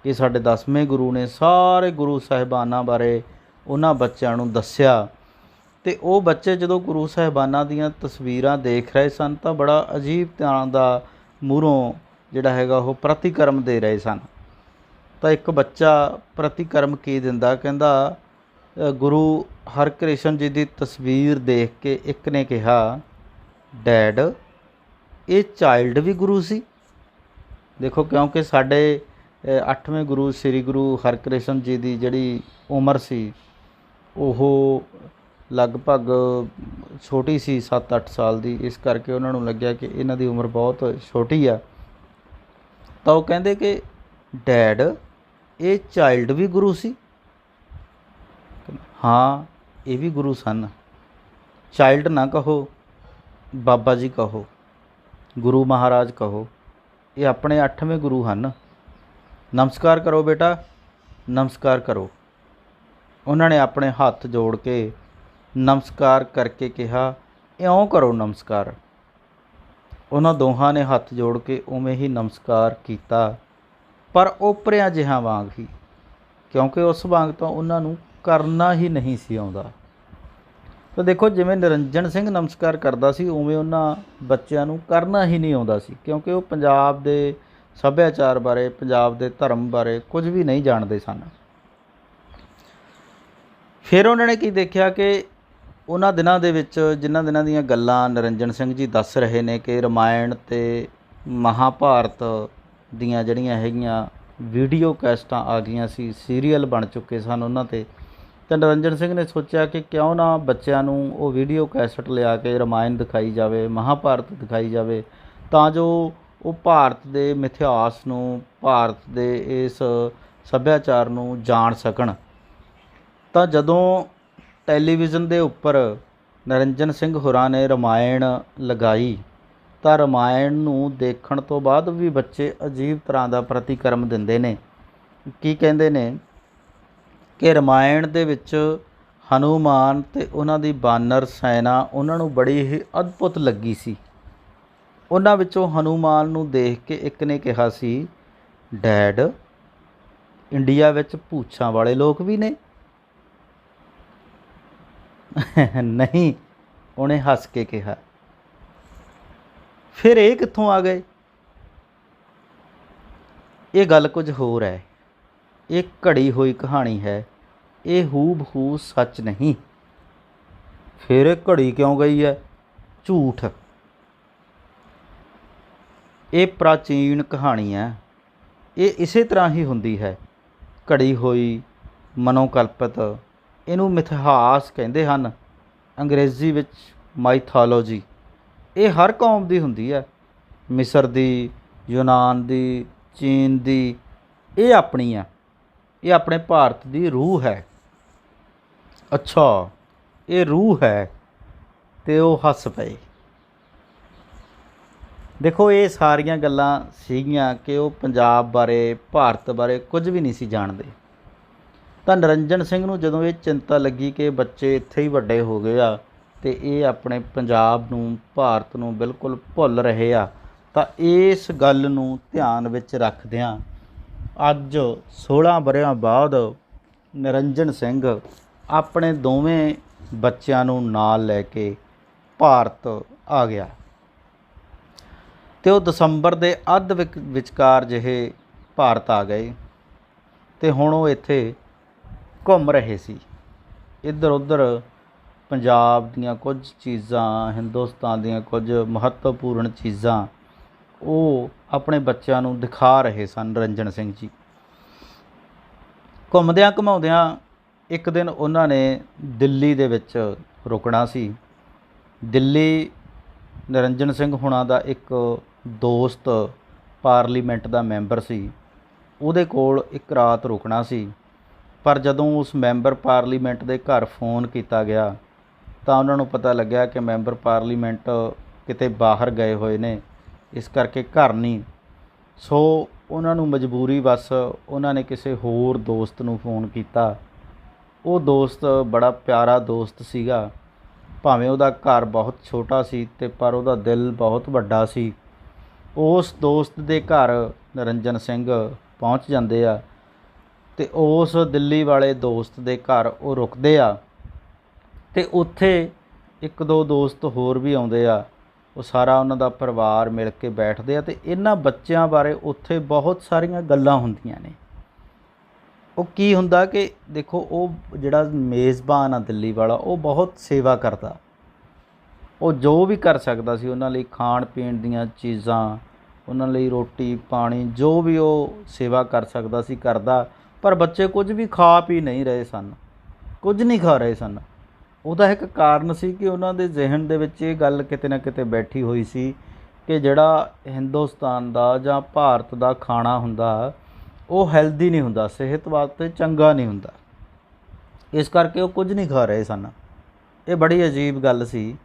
ਇਹ ਸਾਡੇ 10ਵੇਂ ਗੁਰੂ ਨੇ। ਸਾਰੇ ਗੁਰੂ ਸਾਹਿਬਾਨਾਂ ਬਾਰੇ ਉਹਨਾਂ ਬੱਚਿਆਂ ਨੂੰ ਦੱਸਿਆ। ਅਤੇ ਉਹ ਬੱਚੇ ਜਦੋਂ ਗੁਰੂ ਸਾਹਿਬਾਨਾਂ ਦੀਆਂ ਤਸਵੀਰਾਂ ਦੇਖ ਰਹੇ ਸਨ ਤਾਂ ਬੜਾ ਅਜੀਬ ਤਰ੍ਹਾਂ ਦਾ ਮੂਹਰੋਂ ਜਿਹੜਾ ਹੈਗਾ ਉਹ ਪ੍ਰਤੀਕਰਮ ਦੇ ਰਹੇ ਸਨ। ਤਾਂ ਇੱਕ ਬੱਚਾ ਪ੍ਰਤੀਕਰਮ ਕੀ ਦਿੰਦਾ, ਕਹਿੰਦਾ ਗੁਰੂ ਹਰਕ੍ਰਿਸ਼ਨ ਜੀ ਦੀ ਤਸਵੀਰ ਦੇਖ ਕੇ ਇੱਕ ਨੇ ਕਿਹਾ, ਡੈਡ ਇਹ ਚਾਈਲਡ ਵੀ ਗੁਰੂ ਸੀ। ਦੇਖੋ, ਕਿਉਂਕਿ ਸਾਡੇ 8ਵੇਂ ਗੁਰੂ ਸ੍ਰੀ ਗੁਰੂ ਹਰਕ੍ਰਿਸ਼ਨ ਜੀ ਦੀ ਜਿਹੜੀ ਉਮਰ ਸੀ ਉਹ ਲਗਭਗ ਛੋਟੀ ਸੀ, 7-8 ਸਾਲ ਦੀ। ਇਸ ਕਰਕੇ ਉਹਨਾਂ ਨੂੰ ਲੱਗਿਆ ਕਿ ਇਹਨਾਂ ਦੀ ਉਮਰ ਬਹੁਤ ਛੋਟੀ ਆ। ਤਾਂ ਉਹ ਕਹਿੰਦੇ ਕਿ ਡੈਡ ਇਹ ਚਾਈਲਡ ਵੀ ਗੁਰੂ ਸੀ। ਹਾਂ, ਇਹ ਵੀ ਗੁਰੂ ਸਨ। ਚਾਈਲਡ ਨਾ ਕਹੋ, ਬਾਬਾ ਜੀ ਕਹੋ, ਗੁਰੂ ਮਹਾਰਾਜ ਕਹੋ, ਇਹ ਆਪਣੇ 8ਵੇਂ ਗੁਰੂ ਹਨ। ਨਮਸਕਾਰ ਕਰੋ ਬੇਟਾ, ਨਮਸਕਾਰ ਕਰੋ। ਉਹਨਾਂ ਨੇ ਆਪਣੇ ਹੱਥ ਜੋੜ ਕੇ ਨਮਸਕਾਰ ਕਰਕੇ ਕਿਹਾ, ਇਉਂ ਕਰੋ ਨਮਸਕਾਰ। ਉਹਨਾਂ ਦੋਹਾਂ ਨੇ ਹੱਥ ਜੋੜ ਕੇ ਉਵੇਂ ਹੀ ਨਮਸਕਾਰ ਕੀਤਾ, ਪਰ ਓਪਰਿਆਂ ਜਿਹਾ ਵਾਂਗ ਹੀ, ਕਿਉਂਕਿ ਉਸ ਵਾਂਗ ਤਾਂ ਉਹਨਾਂ ਨੂੰ ਕਰਨਾ ਹੀ ਨਹੀਂ ਸੀ ਆਉਂਦਾ। ਤਾਂ ਦੇਖੋ, ਜਿਵੇਂ ਨਰਿੰਜਨ ਸਿੰਘ ਨਮਸਕਾਰ ਕਰਦਾ ਸੀ ਉਵੇਂ ਉਹਨਾਂ ਬੱਚਿਆਂ ਨੂੰ ਕਰਨਾ ਹੀ ਨਹੀਂ ਆਉਂਦਾ ਸੀ, ਕਿਉਂਕਿ ਉਹ ਪੰਜਾਬ ਦੇ ਸੱਭਿਆਚਾਰ ਬਾਰੇ, ਪੰਜਾਬ ਦੇ ਧਰਮ ਬਾਰੇ ਕੁਝ ਵੀ ਨਹੀਂ ਜਾਣਦੇ ਸਨ। ਫਿਰ ਉਹਨਾਂ ਨੇ ਕੀ ਦੇਖਿਆ ਕਿ ਉਹਨਾਂ ਦਿਨਾਂ ਦੇ ਵਿੱਚ ਜਿਨ੍ਹਾਂ ਦਿਨਾਂ ਦੀਆਂ ਗੱਲਾਂ ਨਿਰੰਜਨ ਸਿੰਘ ਜੀ ਦੱਸ ਰਹੇ ਨੇ ਕਿ ਰਾਮਾਇਣ ਅਤੇ ਮਹਾਭਾਰਤ ਦੀਆਂ ਜਿਹੜੀਆਂ ਹੈਗੀਆਂ ਵੀਡੀਓ ਕੈਸਟਾਂ ਆ ਗਈਆਂ ਸੀ, ਸੀਰੀਅਲ ਬਣ ਚੁੱਕੇ ਸਨ ਉਹਨਾਂ 'ਤੇ। ਤਾਂ ਨਿਰੰਜਨ ਸਿੰਘ ਨੇ ਸੋਚਿਆ ਕਿ ਕਿਉਂ ਨਾ ਬੱਚਿਆਂ ਨੂੰ ਉਹ ਵੀਡੀਓ ਕੈਸਟ ਲਿਆ ਕੇ ਰਾਮਾਇਣ ਦਿਖਾਈ ਜਾਵੇ, ਮਹਾਭਾਰਤ ਦਿਖਾਈ ਜਾਵੇ, ਤਾਂ ਜੋ ਉਹ ਭਾਰਤ ਦੇ ਮਿਥਿਹਾਸ ਨੂੰ, ਭਾਰਤ ਦੇ ਇਸ ਸੱਭਿਆਚਾਰ ਨੂੰ ਜਾਣ ਸਕਣ। ਤਾਂ ਜਦੋਂ ਟੈਲੀਵਿਜ਼ਨ ਦੇ ਉੱਪਰ ਨਿਰੰਜਨ ਸਿੰਘ ਹੋਰਾਂ ਨੇ ਰਾਮਾਇਣ ਲਗਾਈ ਤਾਂ ਰਾਮਾਇਣ ਨੂੰ ਦੇਖਣ ਤੋਂ ਬਾਅਦ ਵੀ ਬੱਚੇ ਅਜੀਬ ਤਰ੍ਹਾਂ ਦਾ ਪ੍ਰਤੀਕਰਮ ਦਿੰਦੇ ਨੇ। ਕੀ ਕਹਿੰਦੇ ਨੇ ਕਿ ਰਾਮਾਇਣ ਦੇ ਵਿੱਚ ਹਨੂਮਾਨ ਅਤੇ ਉਹਨਾਂ ਦੀ ਬਾਨਰ ਸੈਨਾ ਉਹਨਾਂ ਨੂੰ ਬੜੀ ਹੀ ਅਦਭੁਤ ਲੱਗੀ ਸੀ। ਉਹਨਾਂ ਵਿੱਚੋਂ ਹਨੂਮਾਨ ਨੂੰ ਦੇਖ ਕੇ ਇੱਕ ਨੇ ਕਿਹਾ ਸੀ, ਡੈਡ, ਇੰਡੀਆ ਵਿੱਚ ਪੂਛਾਂ ਵਾਲੇ ਲੋਕ ਵੀ ਨੇ। ਨਹੀਂ, ਉਹਨੇ ਹੱਸ ਕੇ ਕਿਹਾ। ਫਿਰ ਇਹ ਕਿੱਥੋਂ ਆ ਗਏ? ਇਹ ਗੱਲ ਕੁਝ ਹੋਰ ਹੈ। ਇਹ ਘੜੀ ਹੋਈ ਕਹਾਣੀ ਹੈ, ਇਹ ਹੂ ਬਹੂ ਸੱਚ ਨਹੀਂ। ਫਿਰ ਇਹ ਘੜੀ ਕਿਉਂ ਗਈ ਹੈ? ਝੂਠ। ਇਹ ਪ੍ਰਾਚੀਨ ਕਹਾਣੀ ਹੈ, ਇਹ ਇਸੇ ਤਰ੍ਹਾਂ ਹੀ ਹੁੰਦੀ ਹੈ, ਘੜੀ ਹੋਈ, ਮਨੋਕਲਪਿਤ। ਇਹਨੂੰ ਮਿਥਿਹਾਸ ਕਹਿੰਦੇ ਹਨ, ਅੰਗਰੇਜ਼ੀ ਵਿੱਚ ਮਾਈਥੋਲੋਜੀ। ਇਹ ਹਰ ਕੌਮ ਦੀ ਹੁੰਦੀ ਹੈ, ਮਿਸਰ ਦੀ, ਯੂਨਾਨ ਦੀ, ਚੀਨ ਦੀ। ਇਹ ਆਪਣੀ ਆ, ਇਹ ਆਪਣੇ ਭਾਰਤ ਦੀ ਰੂਹ ਹੈ। ਅੱਛਾ, ਇਹ ਰੂਹ ਹੈ। ਅਤੇ ਉਹ ਹੱਸ ਪਏ। ਦੇਖੋ, ਇਹ ਸਾਰੀਆਂ ਗੱਲਾਂ ਸੀਗੀਆਂ ਕਿ ਉਹ ਪੰਜਾਬ ਬਾਰੇ, ਭਾਰਤ ਬਾਰੇ ਕੁਝ ਵੀ ਨਹੀਂ ਸੀ ਜਾਣਦੇ। ਤਾਂ ਨਿਰੰਜਨ ਸਿੰਘ ਨੂੰ ਜਦੋਂ ਇਹ ਚਿੰਤਾ ਲੱਗੀ ਕਿ ਬੱਚੇ ਇੱਥੇ ਹੀ ਵੱਡੇ ਹੋ ਗਏ ਆ ਅਤੇ ਇਹ ਆਪਣੇ ਪੰਜਾਬ ਨੂੰ, ਭਾਰਤ ਨੂੰ ਬਿਲਕੁਲ ਭੁੱਲ ਰਹੇ ਆ, ਤਾਂ ਇਸ ਗੱਲ ਨੂੰ ਧਿਆਨ ਵਿੱਚ ਰੱਖਦਿਆਂ ਅੱਜ 16 ਵਰ੍ਹਿਆਂ ਬਾਅਦ ਨਿਰੰਜਨ ਸਿੰਘ ਆਪਣੇ ਦੋਵੇਂ ਬੱਚਿਆਂ ਨੂੰ ਨਾਲ ਲੈ ਕੇ ਭਾਰਤ ਆ ਗਿਆ। ਅਤੇ ਉਹ ਦਸੰਬਰ ਦੇ ਅੱਧ ਵਿਚਕਾਰ ਜਿਹੇ ਭਾਰਤ ਆ ਗਏ ਅਤੇ ਹੁਣ ਉਹ ਇੱਥੇ ਘੁੰਮ ਰਹੇ ਸੀ। ਇੱਧਰ ਉੱਧਰ ਪੰਜਾਬ ਦੀਆਂ ਕੁਝ ਚੀਜ਼ਾਂ, ਹਿੰਦੁਸਤਾਨ ਦੀਆਂ ਕੁਝ ਮਹੱਤਵਪੂਰਨ ਚੀਜ਼ਾਂ ਉਹ ਆਪਣੇ ਬੱਚਿਆਂ ਨੂੰ ਦਿਖਾ ਰਹੇ ਸਨ ਨਿਰੰਜਨ ਸਿੰਘ ਜੀ। ਘੁੰਮਦਿਆਂ ਘੁਮਾਉਂਦਿਆਂ ਇੱਕ ਦਿਨ ਉਹਨਾਂ ਨੇ ਦਿੱਲੀ ਦੇ ਵਿੱਚ ਰੁਕਣਾ ਸੀ। ਦਿੱਲੀ ਨਿਰੰਜਨ ਸਿੰਘ ਹੁਣਾਂ ਦਾ ਇੱਕ ਦੋਸਤ ਪਾਰਲੀਮੈਂਟ ਦਾ ਮੈਂਬਰ ਸੀ, ਉਹਦੇ ਕੋਲ ਇੱਕ ਰਾਤ ਰੁਕਣਾ ਸੀ। ਪਰ ਜਦੋਂ ਉਸ ਮੈਂਬਰ ਪਾਰਲੀਮੈਂਟ ਦੇ ਘਰ ਫੋਨ ਕੀਤਾ ਗਿਆ ਤਾਂ ਉਹਨਾਂ ਨੂੰ ਪਤਾ ਲੱਗਿਆ ਕਿ ਮੈਂਬਰ ਪਾਰਲੀਮੈਂਟ ਕਿਤੇ ਬਾਹਰ ਗਏ ਹੋਏ ਨੇ, ਇਸ ਕਰਕੇ ਘਰ ਨਹੀਂ। ਸੋ ਉਹਨਾਂ ਨੂੰ ਮਜਬੂਰੀ ਬਸ ਉਹਨਾਂ ਨੇ ਕਿਸੇ ਹੋਰ ਦੋਸਤ ਨੂੰ ਫੋਨ ਕੀਤਾ। ਉਹ ਦੋਸਤ ਬੜਾ ਪਿਆਰਾ ਦੋਸਤ ਸੀਗਾ, ਭਾਵੇਂ ਉਹਦਾ ਘਰ ਬਹੁਤ ਛੋਟਾ ਸੀ ਅਤੇ ਪਰ ਉਹਦਾ ਦਿਲ ਬਹੁਤ ਵੱਡਾ ਸੀ। ਉਸ ਦੋਸਤ ਦੇ ਘਰ ਨਿਰੰਜਨ ਸਿੰਘ ਪਹੁੰਚ ਜਾਂਦੇ ਆ ਅਤੇ ਉਸ ਦਿੱਲੀ ਵਾਲੇ ਦੋਸਤ ਦੇ ਘਰ ਉਹ ਰੁਕਦੇ ਆ ਅਤੇ ਉੱਥੇ ਇੱਕ ਦੋ ਦੋਸਤ ਹੋਰ ਵੀ ਆਉਂਦੇ ਆ। ਉਹ ਸਾਰਾ ਉਹਨਾਂ ਦਾ ਪਰਿਵਾਰ ਮਿਲ ਕੇ ਬੈਠਦੇ ਆ ਅਤੇ ਇਹਨਾਂ ਬੱਚਿਆਂ ਬਾਰੇ ਉੱਥੇ ਬਹੁਤ ਸਾਰੀਆਂ ਗੱਲਾਂ ਹੁੰਦੀਆਂ ਨੇ। ਉਹ ਕੀ ਹੁੰਦਾ ਕਿ ਦੇਖੋ, ਉਹ ਜਿਹੜਾ ਮੇਜ਼ਬਾਨ ਆ ਦਿੱਲੀ ਵਾਲਾ, ਉਹ ਬਹੁਤ ਸੇਵਾ ਕਰਦਾ। ਉਹ ਜੋ ਵੀ ਕਰ ਸਕਦਾ ਸੀ ਉਹਨਾਂ ਲਈ, ਖਾਣ ਪੀਣ ਦੀਆਂ ਚੀਜ਼ਾਂ, ਉਹਨਾਂ ਲਈ ਰੋਟੀ ਪਾਣੀ, ਜੋ ਵੀ ਉਹ ਸੇਵਾ ਕਰ ਸਕਦਾ ਸੀ ਕਰਦਾ। ਪਰ ਬੱਚੇ ਕੁਝ ਵੀ ਖਾ ਪੀ ਨਹੀਂ ਰਹੇ ਸਨ, ਕੁਝ ਨਹੀਂ ਖਾ ਰਹੇ ਸਨ। ਉਹਦਾ ਇੱਕ ਕਾਰਨ ਸੀ ਕਿ ਉਹਨਾਂ ਦੇ ਜ਼ਿਹਨ ਦੇ ਵਿੱਚ ਇਹ ਗੱਲ ਕਿਤੇ ਨਾ ਕਿਤੇ ਬੈਠੀ ਹੋਈ ਸੀ ਕਿ ਜਿਹੜਾ ਹਿੰਦੁਸਤਾਨ ਦਾ ਜਾਂ ਭਾਰਤ ਦਾ ਖਾਣਾ ਹੁੰਦਾ ਉਹ ਹੈਲਦੀ ਨਹੀਂ ਹੁੰਦਾ, ਸਿਹਤ ਵਾਸਤੇ ਚੰਗਾ ਨਹੀਂ ਹੁੰਦਾ। ਇਸ ਕਰਕੇ ਉਹ ਕੁਝ ਨਹੀਂ ਖਾ ਰਹੇ ਸਨ। ਇਹ ਬੜੀ ਅਜੀਬ ਗੱਲ ਸੀ।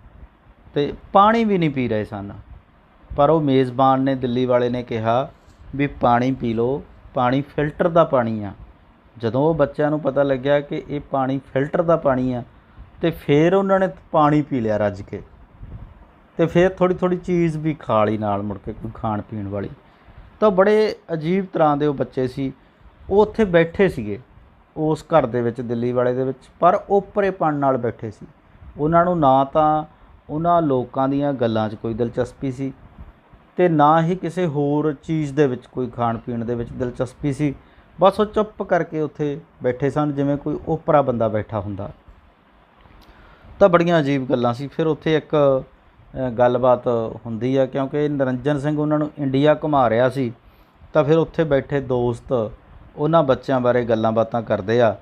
ਅਤੇ ਪਾਣੀ ਵੀ ਨਹੀਂ ਪੀ ਰਹੇ ਸਨ। ਪਰ ਉਹ ਮੇਜ਼ਬਾਨ ਨੇ, ਦਿੱਲੀ ਵਾਲੇ ਨੇ ਕਿਹਾ ਵੀ ਪਾਣੀ ਪੀ ਲਓ, ਪਾਣੀ ਫਿਲਟਰ ਦਾ ਪਾਣੀ ਆ। ਜਦੋਂ ਉਹ ਬੱਚਿਆਂ ਨੂੰ ਪਤਾ ਲੱਗਿਆ ਕਿ ਇਹ ਪਾਣੀ ਫਿਲਟਰ ਦਾ ਪਾਣੀ ਆ ਅਤੇ ਫਿਰ ਉਹਨਾਂ ਨੇ ਪਾਣੀ ਪੀ ਲਿਆ ਰੱਜ ਕੇ। ਅਤੇ ਫਿਰ ਥੋੜ੍ਹੀ ਥੋੜ੍ਹੀ ਚੀਜ਼ ਵੀ ਖਾ ਲਈ ਨਾਲ, ਮੁੜ ਕੇ ਕੋਈ ਖਾਣ ਪੀਣ ਵਾਲੀ। ਤਾਂ ਬੜੇ ਅਜੀਬ ਤਰ੍ਹਾਂ ਦੇ ਉਹ ਬੱਚੇ ਸੀ। ਉਹ ਉੱਥੇ ਬੈਠੇ ਸੀਗੇ ਉਸ ਘਰ ਦੇ ਵਿੱਚ, ਦਿੱਲੀ ਵਾਲੇ ਦੇ ਵਿੱਚ, ਪਰ ਓਪਰੇਪਣ ਨਾਲ ਬੈਠੇ ਸੀ। ਉਹਨਾਂ ਨੂੰ ਨਾ ਤਾਂ ਉਹਨਾਂ ਲੋਕਾਂ ਦੀਆਂ ਗੱਲਾਂ 'ਚ ਕੋਈ ਦਿਲਚਸਪੀ ਸੀ ਅਤੇ ਨਾ ਹੀ ਕਿਸੇ ਹੋਰ ਚੀਜ਼ ਦੇ ਵਿੱਚ, ਕੋਈ ਖਾਣ ਪੀਣ ਦੇ ਵਿੱਚ ਦਿਲਚਸਪੀ ਸੀ। ਬਸ ਉਹ ਚੁੱਪ ਕਰਕੇ ਉੱਥੇ ਬੈਠੇ ਸਨ, ਜਿਵੇਂ ਕੋਈ ਓਪਰਾ ਬੰਦਾ ਬੈਠਾ ਹੁੰਦਾ। ਤਾਂ ਬੜੀਆਂ ਅਜੀਬ ਗੱਲਾਂ ਸੀ। ਫਿਰ ਉੱਥੇ ਇੱਕ ਗੱਲਬਾਤ ਹੁੰਦੀ ਆ, ਕਿਉਂਕਿ ਨਿਰੰਜਨ ਸਿੰਘ ਉਹਨਾਂ ਨੂੰ ਇੰਡੀਆ ਘੁਮਾ ਰਿਹਾ ਸੀ। ਤਾਂ ਫਿਰ ਉੱਥੇ ਬੈਠੇ ਦੋਸਤ ਉਹਨਾਂ ਬੱਚਿਆਂ ਬਾਰੇ ਗੱਲਾਂ ਬਾਤਾਂ ਕਰਦੇ ਆ।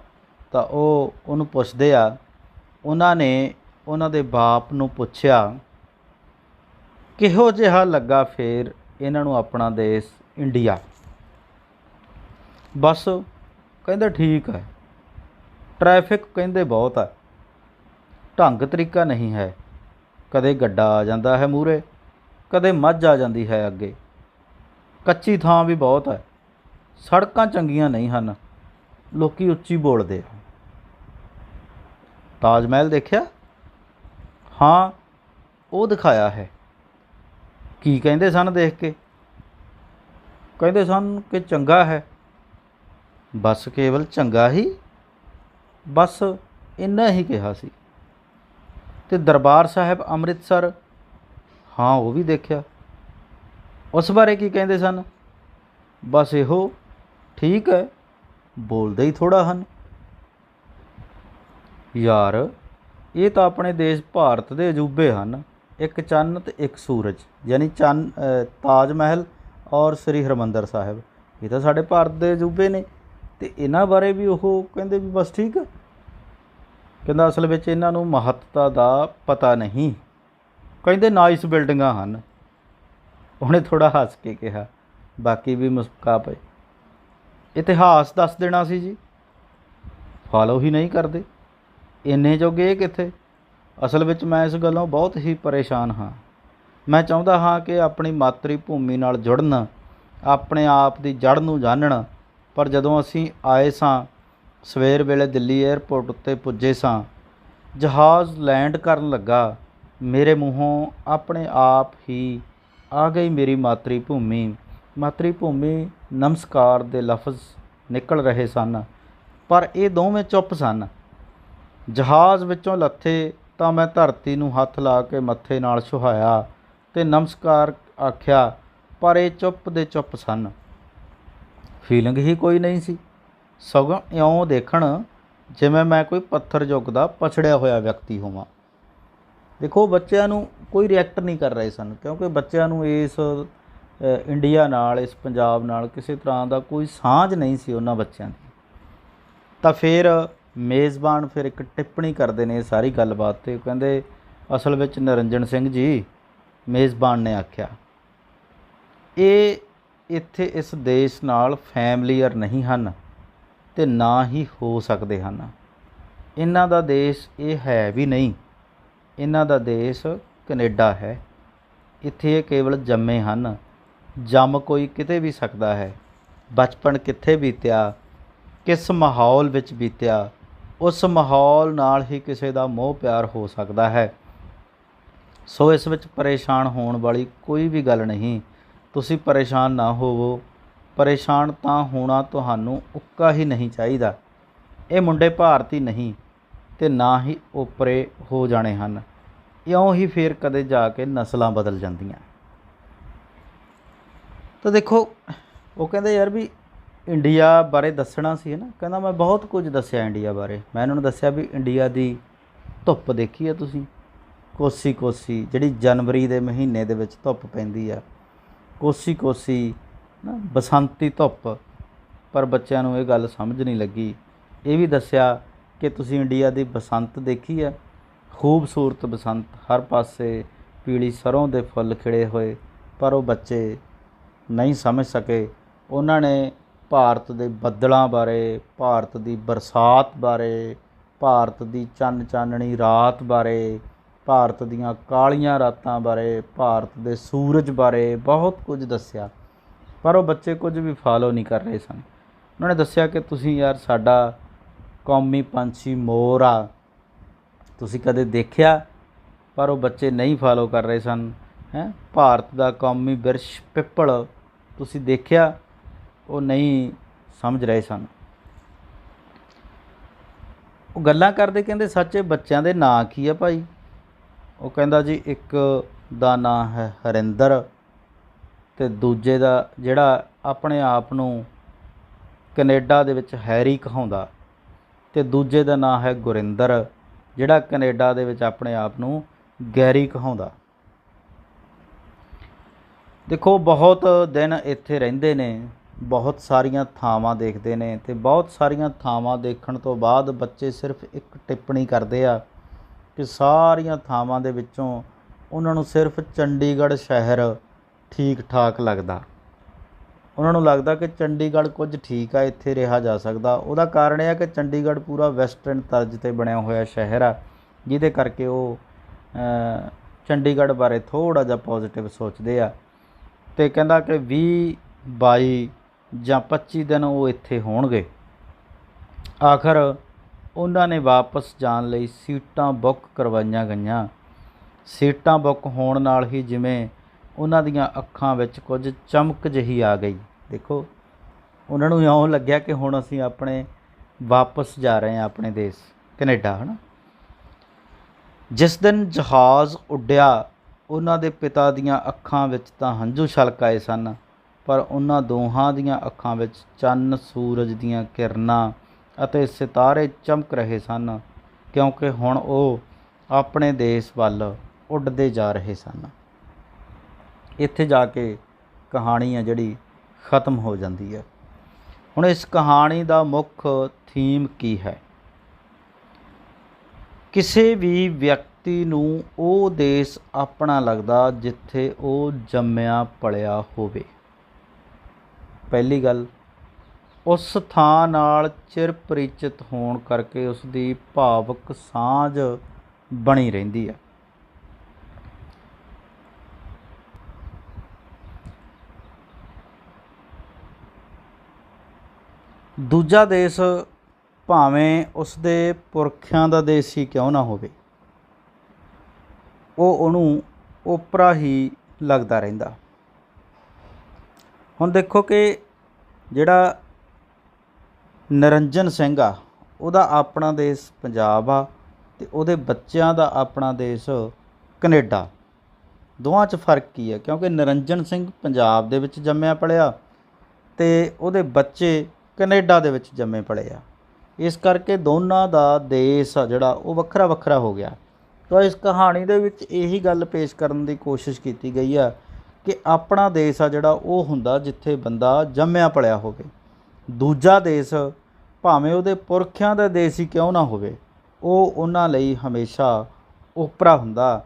ਤਾਂ ਉਹ ਉਹਨੂੰ ਪੁੱਛਦੇ ਆ, ਉਹਨਾਂ ਨੇ ਉਹਨਾਂ ਦੇ ਬਾਪ ਨੂੰ ਪੁੱਛਿਆ ਕਿਹੋ ਜਿਹਾ ਲੱਗਾ ਫਿਰ ਇਹਨਾਂ ਨੂੰ ਆਪਣਾ ਦੇਸ਼ ਇੰਡੀਆ। ਬਸ ਕਹਿੰਦੇ ਠੀਕ ਹੈ, ਟ੍ਰੈਫਿਕ ਕਹਿੰਦੇ ਬਹੁਤ ਹੈ, ਢੰਗ ਤਰੀਕਾ ਨਹੀਂ ਹੈ, ਕਦੇ ਗੱਡਾ ਆ ਜਾਂਦਾ ਹੈ ਮੂਹਰੇ, ਕਦੇ ਮੱਝ ਆ ਜਾਂਦੀ ਹੈ ਅੱਗੇ, ਕੱਚੀ ਥਾਂ ਵੀ ਬਹੁਤ ਹੈ, ਸੜਕਾਂ ਚੰਗੀਆਂ ਨਹੀਂ ਹਨ, ਲੋਕੀ ਉੱਚੀ ਬੋਲਦੇ ਆ। ਤਾਜ ਮਹਿਲ ਦੇਖਿਆ? ਹਾਂ, ਉਹ ਦਿਖਾਇਆ ਹੈ। ਕੀ ਕਹਿੰਦੇ ਸਨ ਦੇਖ ਕੇ? ਕਹਿੰਦੇ ਸਨ ਕਿ ਚੰਗਾ ਹੈ। ਬਸ ਕੇਵਲ ਚੰਗਾ ਹੀ? ਬਸ ਇੰਨਾ ਹੀ ਕਿਹਾ ਸੀ। ਅਤੇ ਦਰਬਾਰ ਸਾਹਿਬ ਅੰਮ੍ਰਿਤਸਰ? ਹਾਂ, ਉਹ ਵੀ ਦੇਖਿਆ। ਉਸ ਬਾਰੇ ਕੀ ਕਹਿੰਦੇ ਸਨ? ਬਸ ਇਹੋ, ਠੀਕ ਹੈ, ਬੋਲਦੇ ਹੀ ਥੋੜ੍ਹਾ ਹਨ। ਯਾਰ, ਇਹ ਤਾਂ ਆਪਣੇ ਦੇਸ਼ ਭਾਰਤ ਦੇ ਅਜੂਬੇ ਹਨ, ਇੱਕ ਚੰਨ ਅਤੇ ਇੱਕ ਸੂਰਜ, ਯਾਨੀ ਤਾਜ ਮਹਿਲ ਔਰ ਸ੍ਰੀ ਹਰਿਮੰਦਰ ਸਾਹਿਬ, ਇਹ ਤਾਂ ਸਾਡੇ ਭਾਰਤ ਦੇ ਅਜੂਬੇ ਨੇ। ਅਤੇ ਇਹਨਾਂ ਬਾਰੇ ਵੀ ਉਹ ਕਹਿੰਦੇ ਵੀ ਬਸ ਠੀਕ ਹੈ। ਕਹਿੰਦਾ ਅਸਲ ਵਿੱਚ ਇਹਨਾਂ ਨੂੰ ਮਹੱਤਤਾ ਦਾ ਪਤਾ ਨਹੀਂ। ਕਹਿੰਦੇ ਨਾਈਸ ਬਿਲਡਿੰਗਾਂ ਹਨ। ਉਹਨੇ ਥੋੜ੍ਹਾ ਹੱਸ ਕੇ ਕਿਹਾ, ਬਾਕੀ ਵੀ ਮੁਸਕਰਾ ਪਏ। ਇਤਿਹਾਸ ਦੱਸ ਦੇਣਾ ਸੀ ਜੀ, ਫਾਲੋ ਹੀ ਨਹੀਂ ਕਰਦੇ। ਇੰਨੇ ਜੋਗੇ ਇਹ ਕਿੱਥੇ? ਅਸਲ ਵਿੱਚ ਮੈਂ ਇਸ ਗੱਲੋਂ ਬਹੁਤ ਹੀ ਪਰੇਸ਼ਾਨ ਹਾਂ। ਮੈਂ ਚਾਹੁੰਦਾ ਹਾਂ ਕਿ ਆਪਣੀ ਮਾਤਰੀ ਭੂਮੀ ਨਾਲ ਜੁੜਨ, ਆਪਣੇ ਆਪ ਦੀ ਜੜ੍ਹ ਨੂੰ ਜਾਣਨ। ਪਰ ਜਦੋਂ ਅਸੀਂ ਆਏ ਸਾਂ, ਸਵੇਰ ਵੇਲੇ ਦਿੱਲੀ ਏਅਰਪੋਰਟ ਉੱਤੇ ਪੁੱਜੇ ਸਾਂ, ਜਹਾਜ਼ ਲੈਂਡ ਕਰਨ ਲੱਗਾ, ਮੇਰੇ ਮੂੰਹੋਂ ਆਪਣੇ ਆਪ ਹੀ ਆ ਗਈ ਮੇਰੀ ਮਾਤਰੀ ਭੂਮੀ। ਮਾਤਰੀ ਭੂਮੀ ਨਮਸਕਾਰ ਦੇ ਲਫ਼ਜ਼ ਨਿਕਲ ਰਹੇ ਸਨ, ਪਰ ਇਹ ਦੋਵੇਂ ਚੁੱਪ ਸਨ। ਜਹਾਜ਼ ਵਿੱਚੋਂ ਲੱਥੇ ਤਾਂ ਮੈਂ ਧਰਤੀ ਨੂੰ ਹੱਥ ਲਾ ਕੇ ਮੱਥੇ ਨਾਲ ਛੁਹਾਇਆ ਅਤੇ ਨਮਸਕਾਰ ਆਖਿਆ, ਪਰ ਇਹ ਚੁੱਪ ਦੇ ਚੁੱਪ ਸਨ। ਫੀਲਿੰਗ ਹੀ ਕੋਈ ਨਹੀਂ ਸੀ, ਸਗੋਂ ਇਉਂ ਦੇਖਣ ਜਿਵੇਂ ਮੈਂ ਕੋਈ ਪੱਥਰ ਯੁੱਗ ਦਾ ਪਛੜਿਆ ਹੋਇਆ ਵਿਅਕਤੀ ਹੋਵਾਂ। ਦੇਖੋ, ਬੱਚਿਆਂ ਨੂੰ ਕੋਈ ਰਿਐਕਟ ਨਹੀਂ ਕਰ ਰਹੇ ਸਨ, ਕਿਉਂਕਿ ਬੱਚਿਆਂ ਨੂੰ ਇਸ ਇੰਡੀਆ ਨਾਲ, ਇਸ ਪੰਜਾਬ ਨਾਲ ਕਿਸੇ ਤਰ੍ਹਾਂ ਦਾ ਕੋਈ ਸਾਂਝ ਨਹੀਂ ਸੀ ਉਹਨਾਂ ਬੱਚਿਆਂ ਦੀ। ਤਾਂ ਫਿਰ ਮੇਜ਼ਬਾਨ ਫਿਰ ਇੱਕ ਟਿੱਪਣੀ ਕਰਦੇ ਨੇ ਸਾਰੀ ਗੱਲਬਾਤ 'ਤੇ। ਕਹਿੰਦੇ ਅਸਲ ਵਿੱਚ ਨਿਰੰਜਨ ਸਿੰਘ ਜੀ, ਮੇਜ਼ਬਾਨ ਨੇ ਆਖਿਆ, ਇਹ ਇੱਥੇ ਇਸ ਦੇਸ਼ ਨਾਲ ਫੈਮਲੀਅਰ ਨਹੀਂ ਹਨ ਅਤੇ ਨਾ ਹੀ ਹੋ ਸਕਦੇ ਹਨ। ਇਹਨਾਂ ਦਾ ਦੇਸ਼ ਇਹ ਹੈ ਵੀ ਨਹੀਂ। ਇਹਨਾਂ ਦਾ ਦੇਸ਼ ਕੈਨੇਡਾ ਹੈ। ਇੱਥੇ ਇਹ ਕੇਵਲ ਜੰਮੇ ਹਨ। ਜੰਮ ਕੋਈ ਕਿਤੇ ਵੀ ਸਕਦਾ ਹੈ। ਬਚਪਨ ਕਿੱਥੇ ਬੀਤਿਆ, ਕਿਸ ਮਾਹੌਲ ਵਿੱਚ ਬੀਤਿਆ, ਉਸ ਮਾਹੌਲ ਨਾਲ ਹੀ ਕਿਸੇ ਦਾ ਮੋਹ ਪਿਆਰ ਹੋ ਸਕਦਾ ਹੈ। ਸੋ ਇਸ ਵਿੱਚ ਪਰੇਸ਼ਾਨ ਹੋਣ ਵਾਲੀ ਕੋਈ ਵੀ ਗੱਲ ਨਹੀਂ। ਤੁਸੀਂ ਪਰੇਸ਼ਾਨ ਨਾ ਹੋਵੋ। ਪਰੇਸ਼ਾਨ ਤਾਂ ਹੋਣਾ ਤੁਹਾਨੂੰ ਉੱਕਾ ਹੀ ਨਹੀਂ ਚਾਹੀਦਾ। ਇਹ ਮੁੰਡੇ ਭਾਰਤੀ ਨਹੀਂ ਅਤੇ ਨਾ ਹੀ ਓਪਰੇ ਹੋ ਜਾਣੇ ਹਨ। ਇਉਂ ਹੀ ਫਿਰ ਕਦੇ ਜਾ ਕੇ ਨਸਲਾਂ ਬਦਲ ਜਾਂਦੀਆਂ। ਤਾਂ ਦੇਖੋ, ਉਹ ਕਹਿੰਦੇ ਯਾਰ ਵੀ ਇੰਡੀਆ ਬਾਰੇ ਦੱਸਣਾ ਸੀ, ਹੈ ਨਾ। ਕਹਿੰਦਾ ਮੈਂ ਬਹੁਤ ਕੁਝ ਦੱਸਿਆ ਇੰਡੀਆ ਬਾਰੇ। ਮੈਂ ਇਹਨਾਂ ਨੂੰ ਦੱਸਿਆ ਵੀ ਇੰਡੀਆ ਦੀ ਧੁੱਪ ਦੇਖੀ ਹੈ ਤੁਸੀਂ, ਕੋਸੀ ਕੋਸੀ, ਜਿਹੜੀ ਜਨਵਰੀ ਦੇ ਮਹੀਨੇ ਦੇ ਵਿੱਚ ਧੁੱਪ ਪੈਂਦੀ ਆ, ਕੋਸੀ ਕੋਸੀ ਨਾ, ਬਸੰਤੀ ਧੁੱਪ। ਪਰ ਬੱਚਿਆਂ ਨੂੰ ਇਹ ਗੱਲ ਸਮਝ ਨਹੀਂ ਲੱਗੀ। ਇਹ ਵੀ ਦੱਸਿਆ ਕਿ ਤੁਸੀਂ ਇੰਡੀਆ ਦੀ ਬਸੰਤ ਦੇਖੀ ਹੈ, ਖੂਬਸੂਰਤ ਬਸੰਤ, ਹਰ ਪਾਸੇ ਪੀਲੀ ਸਰੋਂ ਦੇ ਫੁੱਲ ਖਿੜੇ ਹੋਏ। ਪਰ ਉਹ ਬੱਚੇ ਨਹੀਂ ਸਮਝ ਸਕੇ। ਉਹਨਾਂ ਨੇ ਭਾਰਤ ਦੇ ਬੱਦਲਾਂ ਬਾਰੇ, ਭਾਰਤ ਦੀ ਬਰਸਾਤ ਬਾਰੇ, ਭਾਰਤ ਦੀ ਚੰਨ ਚਾਨਣੀ ਰਾਤ ਬਾਰੇ, ਭਾਰਤ ਦੀਆਂ ਕਾਲੀਆਂ ਰਾਤਾਂ ਬਾਰੇ, ਭਾਰਤ ਦੇ ਸੂਰਜ ਬਾਰੇ ਬਹੁਤ ਕੁਝ ਦੱਸਿਆ। ਪਰ ਉਹ ਬੱਚੇ ਕੁਝ ਵੀ ਫਾਲੋ ਨਹੀਂ ਕਰ ਰਹੇ ਸਨ। ਉਹਨਾਂ ਨੇ ਦੱਸਿਆ ਕਿ ਤੁਸੀਂ ਯਾਰ ਸਾਡਾ ਕੌਮੀ ਪੰਛੀ ਮੋਰ ਆ, ਤੁਸੀਂ ਕਦੇ ਦੇਖਿਆ? ਪਰ ਉਹ ਬੱਚੇ ਨਹੀਂ ਫਾਲੋ ਕਰ ਰਹੇ ਸਨ। ਭਾਰਤ ਦਾ ਕੌਮੀ ਬਿਰਛ ਪਿੱਪਲ ਤੁਸੀਂ ਦੇਖਿਆ? ਉਹ ਨਹੀਂ ਸਮਝ ਰਹੇ ਸਨ। ਉਹ ਗੱਲਾਂ ਕਰਦੇ, ਕਹਿੰਦੇ ਸੱਚੇ ਬੱਚਿਆਂ ਦੇ ਨਾਂ ਕੀ ਆ ਭਾਈ? ਉਹ ਕਹਿੰਦਾ ਜੀ ਇੱਕ ਦਾ ਨਾਂ ਹੈ ਹਰਿੰਦਰ ਅਤੇ ਦੂਜੇ ਦਾ ਜਿਹੜਾ ਆਪਣੇ ਆਪ ਨੂੰ ਕੈਨੇਡਾ ਦੇ ਵਿੱਚ ਹੈਰੀ ਕਹਾਉਂਦਾ ਅਤੇ ਦੂਜੇ ਦਾ ਨਾਂ ਹੈ ਗੁਰਿੰਦਰ, ਜਿਹੜਾ ਕੈਨੇਡਾ ਦੇ ਵਿੱਚ ਆਪਣੇ ਆਪ ਨੂੰ ਗੈਰੀ ਕਹਾਉਂਦਾ। ਦੇਖੋ, ਬਹੁਤ ਦਿਨ ਇੱਥੇ ਰਹਿੰਦੇ ਨੇ, ਬਹੁਤ ਸਾਰੀਆਂ ਥਾਵਾਂ ਦੇਖਦੇ ਨੇ, ਅਤੇ ਬਹੁਤ ਸਾਰੀਆਂ ਥਾਵਾਂ ਦੇਖਣ ਤੋਂ ਬਾਅਦ ਬੱਚੇ ਸਿਰਫ ਇੱਕ ਟਿੱਪਣੀ ਕਰਦੇ ਆ ਕਿ ਸਾਰੀਆਂ ਥਾਵਾਂ ਦੇ ਵਿੱਚੋਂ ਉਹਨਾਂ ਨੂੰ ਸਿਰਫ ਚੰਡੀਗੜ੍ਹ ਸ਼ਹਿਰ ਠੀਕ ਠਾਕ ਲੱਗਦਾ। ਉਹਨਾਂ ਨੂੰ ਲੱਗਦਾ ਕਿ ਚੰਡੀਗੜ੍ਹ ਕੁਝ ਠੀਕ ਆ, ਇੱਥੇ ਰਿਹਾ ਜਾ ਸਕਦਾ। ਉਹਦਾ ਕਾਰਨ ਇਹ ਆ ਕਿ ਚੰਡੀਗੜ੍ਹ ਪੂਰਾ ਵੈਸਟਰਨ ਤਰਜ਼ 'ਤੇ ਬਣਿਆ ਹੋਇਆ ਸ਼ਹਿਰ ਆ, ਜਿਹਦੇ ਕਰਕੇ ਉਹ ਚੰਡੀਗੜ੍ਹ ਬਾਰੇ ਥੋੜ੍ਹਾ ਜਿਹਾ ਪੋਜ਼ੀਟਿਵ ਸੋਚਦੇ ਆ। ਅਤੇ ਕਹਿੰਦਾ ਕਿ 20, 22 ਜਾਂ 25 ਦਿਨ ਉਹ ਇੱਥੇ ਹੋਣਗੇ। ਆਖਰ ਉਹਨਾਂ ਨੇ ਵਾਪਸ ਜਾਣ ਲਈ ਸੀਟਾਂ ਬੁੱਕ ਕਰਵਾਈਆਂ ਗਈਆਂ। ਸੀਟਾਂ ਬੁੱਕ ਹੋਣ ਨਾਲ ਹੀ ਜਿਵੇਂ ਉਹਨਾਂ ਦੀਆਂ ਅੱਖਾਂ ਵਿੱਚ ਕੁਝ ਚਮਕ ਜਿਹੀ ਆ ਗਈ। ਦੇਖੋ, ਉਹਨਾਂ ਨੂੰ ਇਉਂ ਲੱਗਿਆ ਕਿ ਹੁਣ ਅਸੀਂ ਆਪਣੇ ਵਾਪਸ ਜਾ ਰਹੇ ਹਾਂ ਆਪਣੇ ਦੇਸ਼ ਕੈਨੇਡਾ, ਹੈ ਨਾ। ਜਿਸ ਦਿਨ ਜਹਾਜ਼ ਉੱਡਿਆ, ਉਹਨਾਂ ਦੇ ਪਿਤਾ ਦੀਆਂ ਅੱਖਾਂ ਵਿੱਚ ਤਾਂ ਹੰਝੂ ਛਲਕ ਆਏ ਸਨ, ਪਰ ਉਹਨਾਂ ਦੋਹਾਂ ਦੀਆਂ ਅੱਖਾਂ ਵਿੱਚ ਚੰਨ, ਸੂਰਜ ਦੀਆਂ ਕਿਰਨਾਂ ਅਤੇ ਸਿਤਾਰੇ ਚਮਕ ਰਹੇ ਸਨ, ਕਿਉਂਕਿ ਹੁਣ ਉਹ ਆਪਣੇ ਦੇਸ਼ ਵੱਲ ਉੱਡਦੇ ਜਾ ਰਹੇ ਸਨ। ਇੱਥੇ ਜਾ ਕੇ ਕਹਾਣੀ ਆ ਜਿਹੜੀ ਖ਼ਤਮ ਹੋ ਜਾਂਦੀ ਹੈ। ਹੁਣ ਇਸ ਕਹਾਣੀ ਦਾ ਮੁੱਖ ਥੀਮ ਕੀ ਹੈ? ਕਿਸੇ ਵੀ ਵਿਅਕਤੀ ਨੂੰ ਉਹ ਦੇਸ਼ ਆਪਣਾ ਲੱਗਦਾ ਜਿੱਥੇ ਉਹ ਜੰਮਿਆ ਪਲਿਆ ਹੋਵੇ। ਪਹਿਲੀ ਗੱਲ, ਉਸ ਥਾਂ ਨਾਲ ਚਿਰ ਪਰਿਚਿਤ ਹੋਣ ਕਰਕੇ ਉਸ ਦੀ ਭਾਵਕ ਸਾਂਝ ਬਣੀ ਰਹਿੰਦੀ ਹੈ। ਦੂਜਾ ਦੇਸ਼ ਭਾਵੇਂ ਉਸ ਦੇ ਪੁਰਖਿਆਂ ਦਾ ਦੇਸ਼ ਹੀ ਕਿਉਂ ਨਾ ਹੋਵੇ, ਉਹ ਉਹਨੂੰ ਓਪਰਾ ਹੀ ਲੱਗਦਾ ਰਹਿੰਦਾ। ਹੁਣ ਦੇਖੋ ਕਿ ਜਿਹੜਾ ਨਿਰੰਜਨ ਸਿੰਘ ਆ, ਉਹਦਾ ਆਪਣਾ ਦੇਸ਼ ਪੰਜਾਬ ਆ, ਅਤੇ ਉਹਦੇ ਬੱਚਿਆਂ ਦਾ ਆਪਣਾ ਦੇਸ਼ ਕੈਨੇਡਾ। ਦੋਵਾਂ 'ਚ ਫਰਕ ਕੀ ਹੈ? ਕਿਉਂਕਿ ਨਿਰੰਜਨ ਸਿੰਘ ਪੰਜਾਬ ਦੇ ਵਿੱਚ ਜੰਮਿਆ ਪਲਿਆ ਅਤੇ ਉਹਦੇ ਬੱਚੇ ਕੈਨੇਡਾ ਦੇ ਵਿੱਚ ਜੰਮੇ ਪਲੇ ਆ। ਇਸ ਕਰਕੇ ਦੋਨਾਂ ਦਾ ਦੇਸ਼ ਆ ਜਿਹੜਾ ਉਹ ਵੱਖਰਾ ਵੱਖਰਾ ਹੋ ਗਿਆ। ਤਾਂ ਇਸ ਕਹਾਣੀ ਦੇ ਵਿੱਚ ਇਹੀ ਗੱਲ ਪੇਸ਼ ਕਰਨ ਦੀ ਕੋਸ਼ਿਸ਼ ਕੀਤੀ ਗਈ ਆ ਕਿ ਆਪਣਾ ਦੇਸ਼ ਆ ਜਿਹੜਾ ਉਹ ਹੁੰਦਾ ਜਿੱਥੇ ਬੰਦਾ ਜੰਮਿਆ ਪਲਿਆ ਹੋਵੇ। ਦੂਜਾ ਦੇਸ਼ ਭਾਵੇਂ ਉਹਦੇ ਪੁਰਖਿਆਂ ਦਾ ਦੇਸ਼ ਹੀ ਕਿਉਂ ਨਾ ਹੋਵੇ, ਉਹ ਉਹਨਾਂ ਲਈ ਹਮੇਸ਼ਾ ਓਪਰਾ ਹੁੰਦਾ।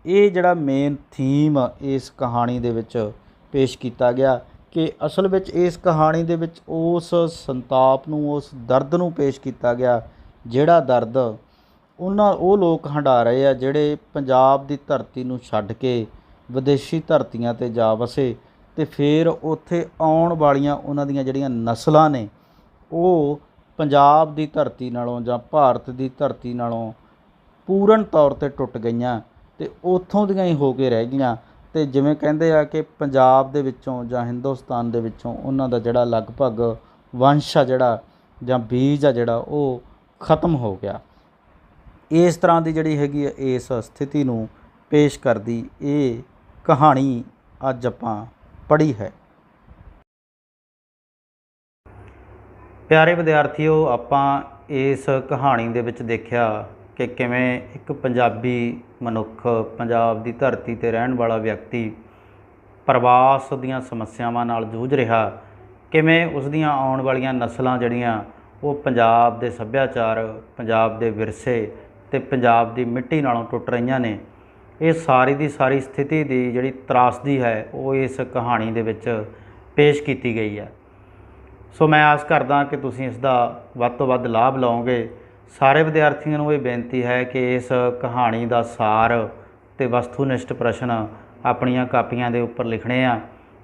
ਇਹ ਜਿਹੜਾ ਮੇਨ ਥੀਮ ਇਸ ਕਹਾਣੀ ਦੇ ਵਿੱਚ ਪੇਸ਼ ਕੀਤਾ ਗਿਆ ਕਿ ਅਸਲ ਵਿੱਚ ਇਸ ਕਹਾਣੀ ਦੇ ਵਿੱਚ ਉਸ ਸੰਤਾਪ ਨੂੰ, ਉਸ ਦਰਦ ਨੂੰ ਪੇਸ਼ ਕੀਤਾ ਗਿਆ, ਜਿਹੜਾ ਦਰਦ ਉਹ ਲੋਕ ਹੰਢਾ ਰਹੇ ਆ ਜਿਹੜੇ ਪੰਜਾਬ ਦੀ ਧਰਤੀ ਨੂੰ ਛੱਡ ਕੇ ਵਿਦੇਸ਼ੀ ਧਰਤੀਆਂ 'ਤੇ ਜਾ ਵਸੇ, ਅਤੇ ਫਿਰ ਉੱਥੇ ਆਉਣ ਵਾਲੀਆਂ ਉਹਨਾਂ ਦੀਆਂ ਜਿਹੜੀਆਂ ਨਸਲਾਂ ਨੇ ਉਹ ਪੰਜਾਬ ਦੀ ਧਰਤੀ ਨਾਲੋਂ ਜਾਂ ਭਾਰਤ ਦੀ ਧਰਤੀ ਨਾਲੋਂ ਪੂਰਨ ਤੌਰ 'ਤੇ ਟੁੱਟ ਗਈਆਂ ਅਤੇ ਉੱਥੋਂ ਦੀਆਂ ਹੀ ਹੋ ਕੇ ਰਹਿ ਗਈਆਂ। ਅਤੇ ਜਿਵੇਂ ਕਹਿੰਦੇ ਆ ਕਿ ਪੰਜਾਬ ਦੇ ਵਿੱਚੋਂ ਜਾਂ ਹਿੰਦੁਸਤਾਨ ਦੇ ਵਿੱਚੋਂ ਉਹਨਾਂ ਦਾ ਜਿਹੜਾ ਲਗਭਗ ਵੰਸ਼ ਆ ਜਿਹੜਾ ਜਾਂ ਬੀਜ ਆ ਜਿਹੜਾ ਉਹ ਖ਼ਤਮ ਹੋ ਗਿਆ। ਇਸ ਤਰ੍ਹਾਂ ਦੀ ਜਿਹੜੀ ਹੈਗੀ ਆ ਇਸ ਸਥਿਤੀ ਨੂੰ ਪੇਸ਼ ਕਰਦੀ ਇਹ ਕਹਾਣੀ ਅੱਜ ਆਪਾਂ ਪੜ੍ਹੀ ਹੈ। ਪਿਆਰੇ ਵਿਦਿਆਰਥੀਓ, ਆਪਾਂ ਇਸ ਕਹਾਣੀ ਦੇ ਵਿੱਚ ਦੇਖਿਆ ਕਿ ਕਿਵੇਂ ਇੱਕ ਪੰਜਾਬੀ ਮਨੁੱਖ, ਪੰਜਾਬ ਦੀ ਧਰਤੀ 'ਤੇ ਰਹਿਣ ਵਾਲਾ ਵਿਅਕਤੀ ਪ੍ਰਵਾਸ ਦੀਆਂ ਸਮੱਸਿਆਵਾਂ ਨਾਲ ਜੂਝ ਰਿਹਾ, ਕਿਵੇਂ ਉਸ ਦੀਆਂ ਆਉਣ ਵਾਲੀਆਂ ਨਸਲਾਂ ਜਿਹੜੀਆਂ ਉਹ ਪੰਜਾਬ ਦੇ ਸੱਭਿਆਚਾਰ, ਪੰਜਾਬ ਦੇ ਵਿਰਸੇ ਅਤੇ ਪੰਜਾਬ ਦੀ ਮਿੱਟੀ ਨਾਲੋਂ ਟੁੱਟ ਰਹੀਆਂ ਨੇ। ਇਹ ਸਾਰੀ ਦੀ ਸਾਰੀ ਸਥਿਤੀ ਦੀ ਜਿਹੜੀ ਤਰਾਸਦੀ ਹੈ ਉਹ ਇਸ ਕਹਾਣੀ ਦੇ ਵਿੱਚ ਪੇਸ਼ ਕੀਤੀ ਗਈ ਹੈ। ਸੋ ਮੈਂ ਆਸ ਕਰਦਾ ਕਿ ਤੁਸੀਂ ਇਸ ਦਾ ਵੱਧ ਤੋਂ ਵੱਧ ਲਾਭ ਲਓਗੇ। ਸਾਰੇ ਵਿਦਿਆਰਥੀਆਂ ਨੂੰ ਇਹ ਬੇਨਤੀ ਹੈ ਕਿ ਇਸ ਕਹਾਣੀ ਦਾ ਸਾਰ ਅਤੇ ਵਸਤੂਨਿਸ਼ਟ ਪ੍ਰਸ਼ਨ ਆਪਣੀਆਂ ਕਾਪੀਆਂ ਦੇ ਉੱਪਰ ਲਿਖਣੇ ਆ।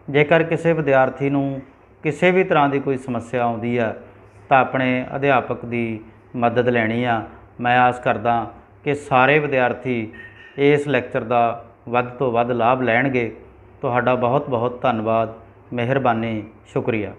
ਜੇਕਰ ਕਿਸੇ ਵਿਦਿਆਰਥੀ ਨੂੰ ਕਿਸੇ ਵੀ ਤਰ੍ਹਾਂ ਦੀ ਕੋਈ ਸਮੱਸਿਆ ਆਉਂਦੀ ਆ ਤਾਂ ਆਪਣੇ ਅਧਿਆਪਕ ਦੀ ਮਦਦ ਲੈਣੀ ਆ। ਮੈਂ ਆਸ ਕਰਦਾ ਕਿ ਸਾਰੇ ਵਿਦਿਆਰਥੀ ਇਸ ਲੈਕਚਰ ਦਾ ਵੱਧ ਤੋਂ ਵੱਧ ਲਾਭ ਲੈਣਗੇ। ਤੁਹਾਡਾ ਬਹੁਤ ਬਹੁਤ ਧੰਨਵਾਦ, ਮਿਹਰਬਾਨੀ, ਸ਼ੁਕਰੀਆ।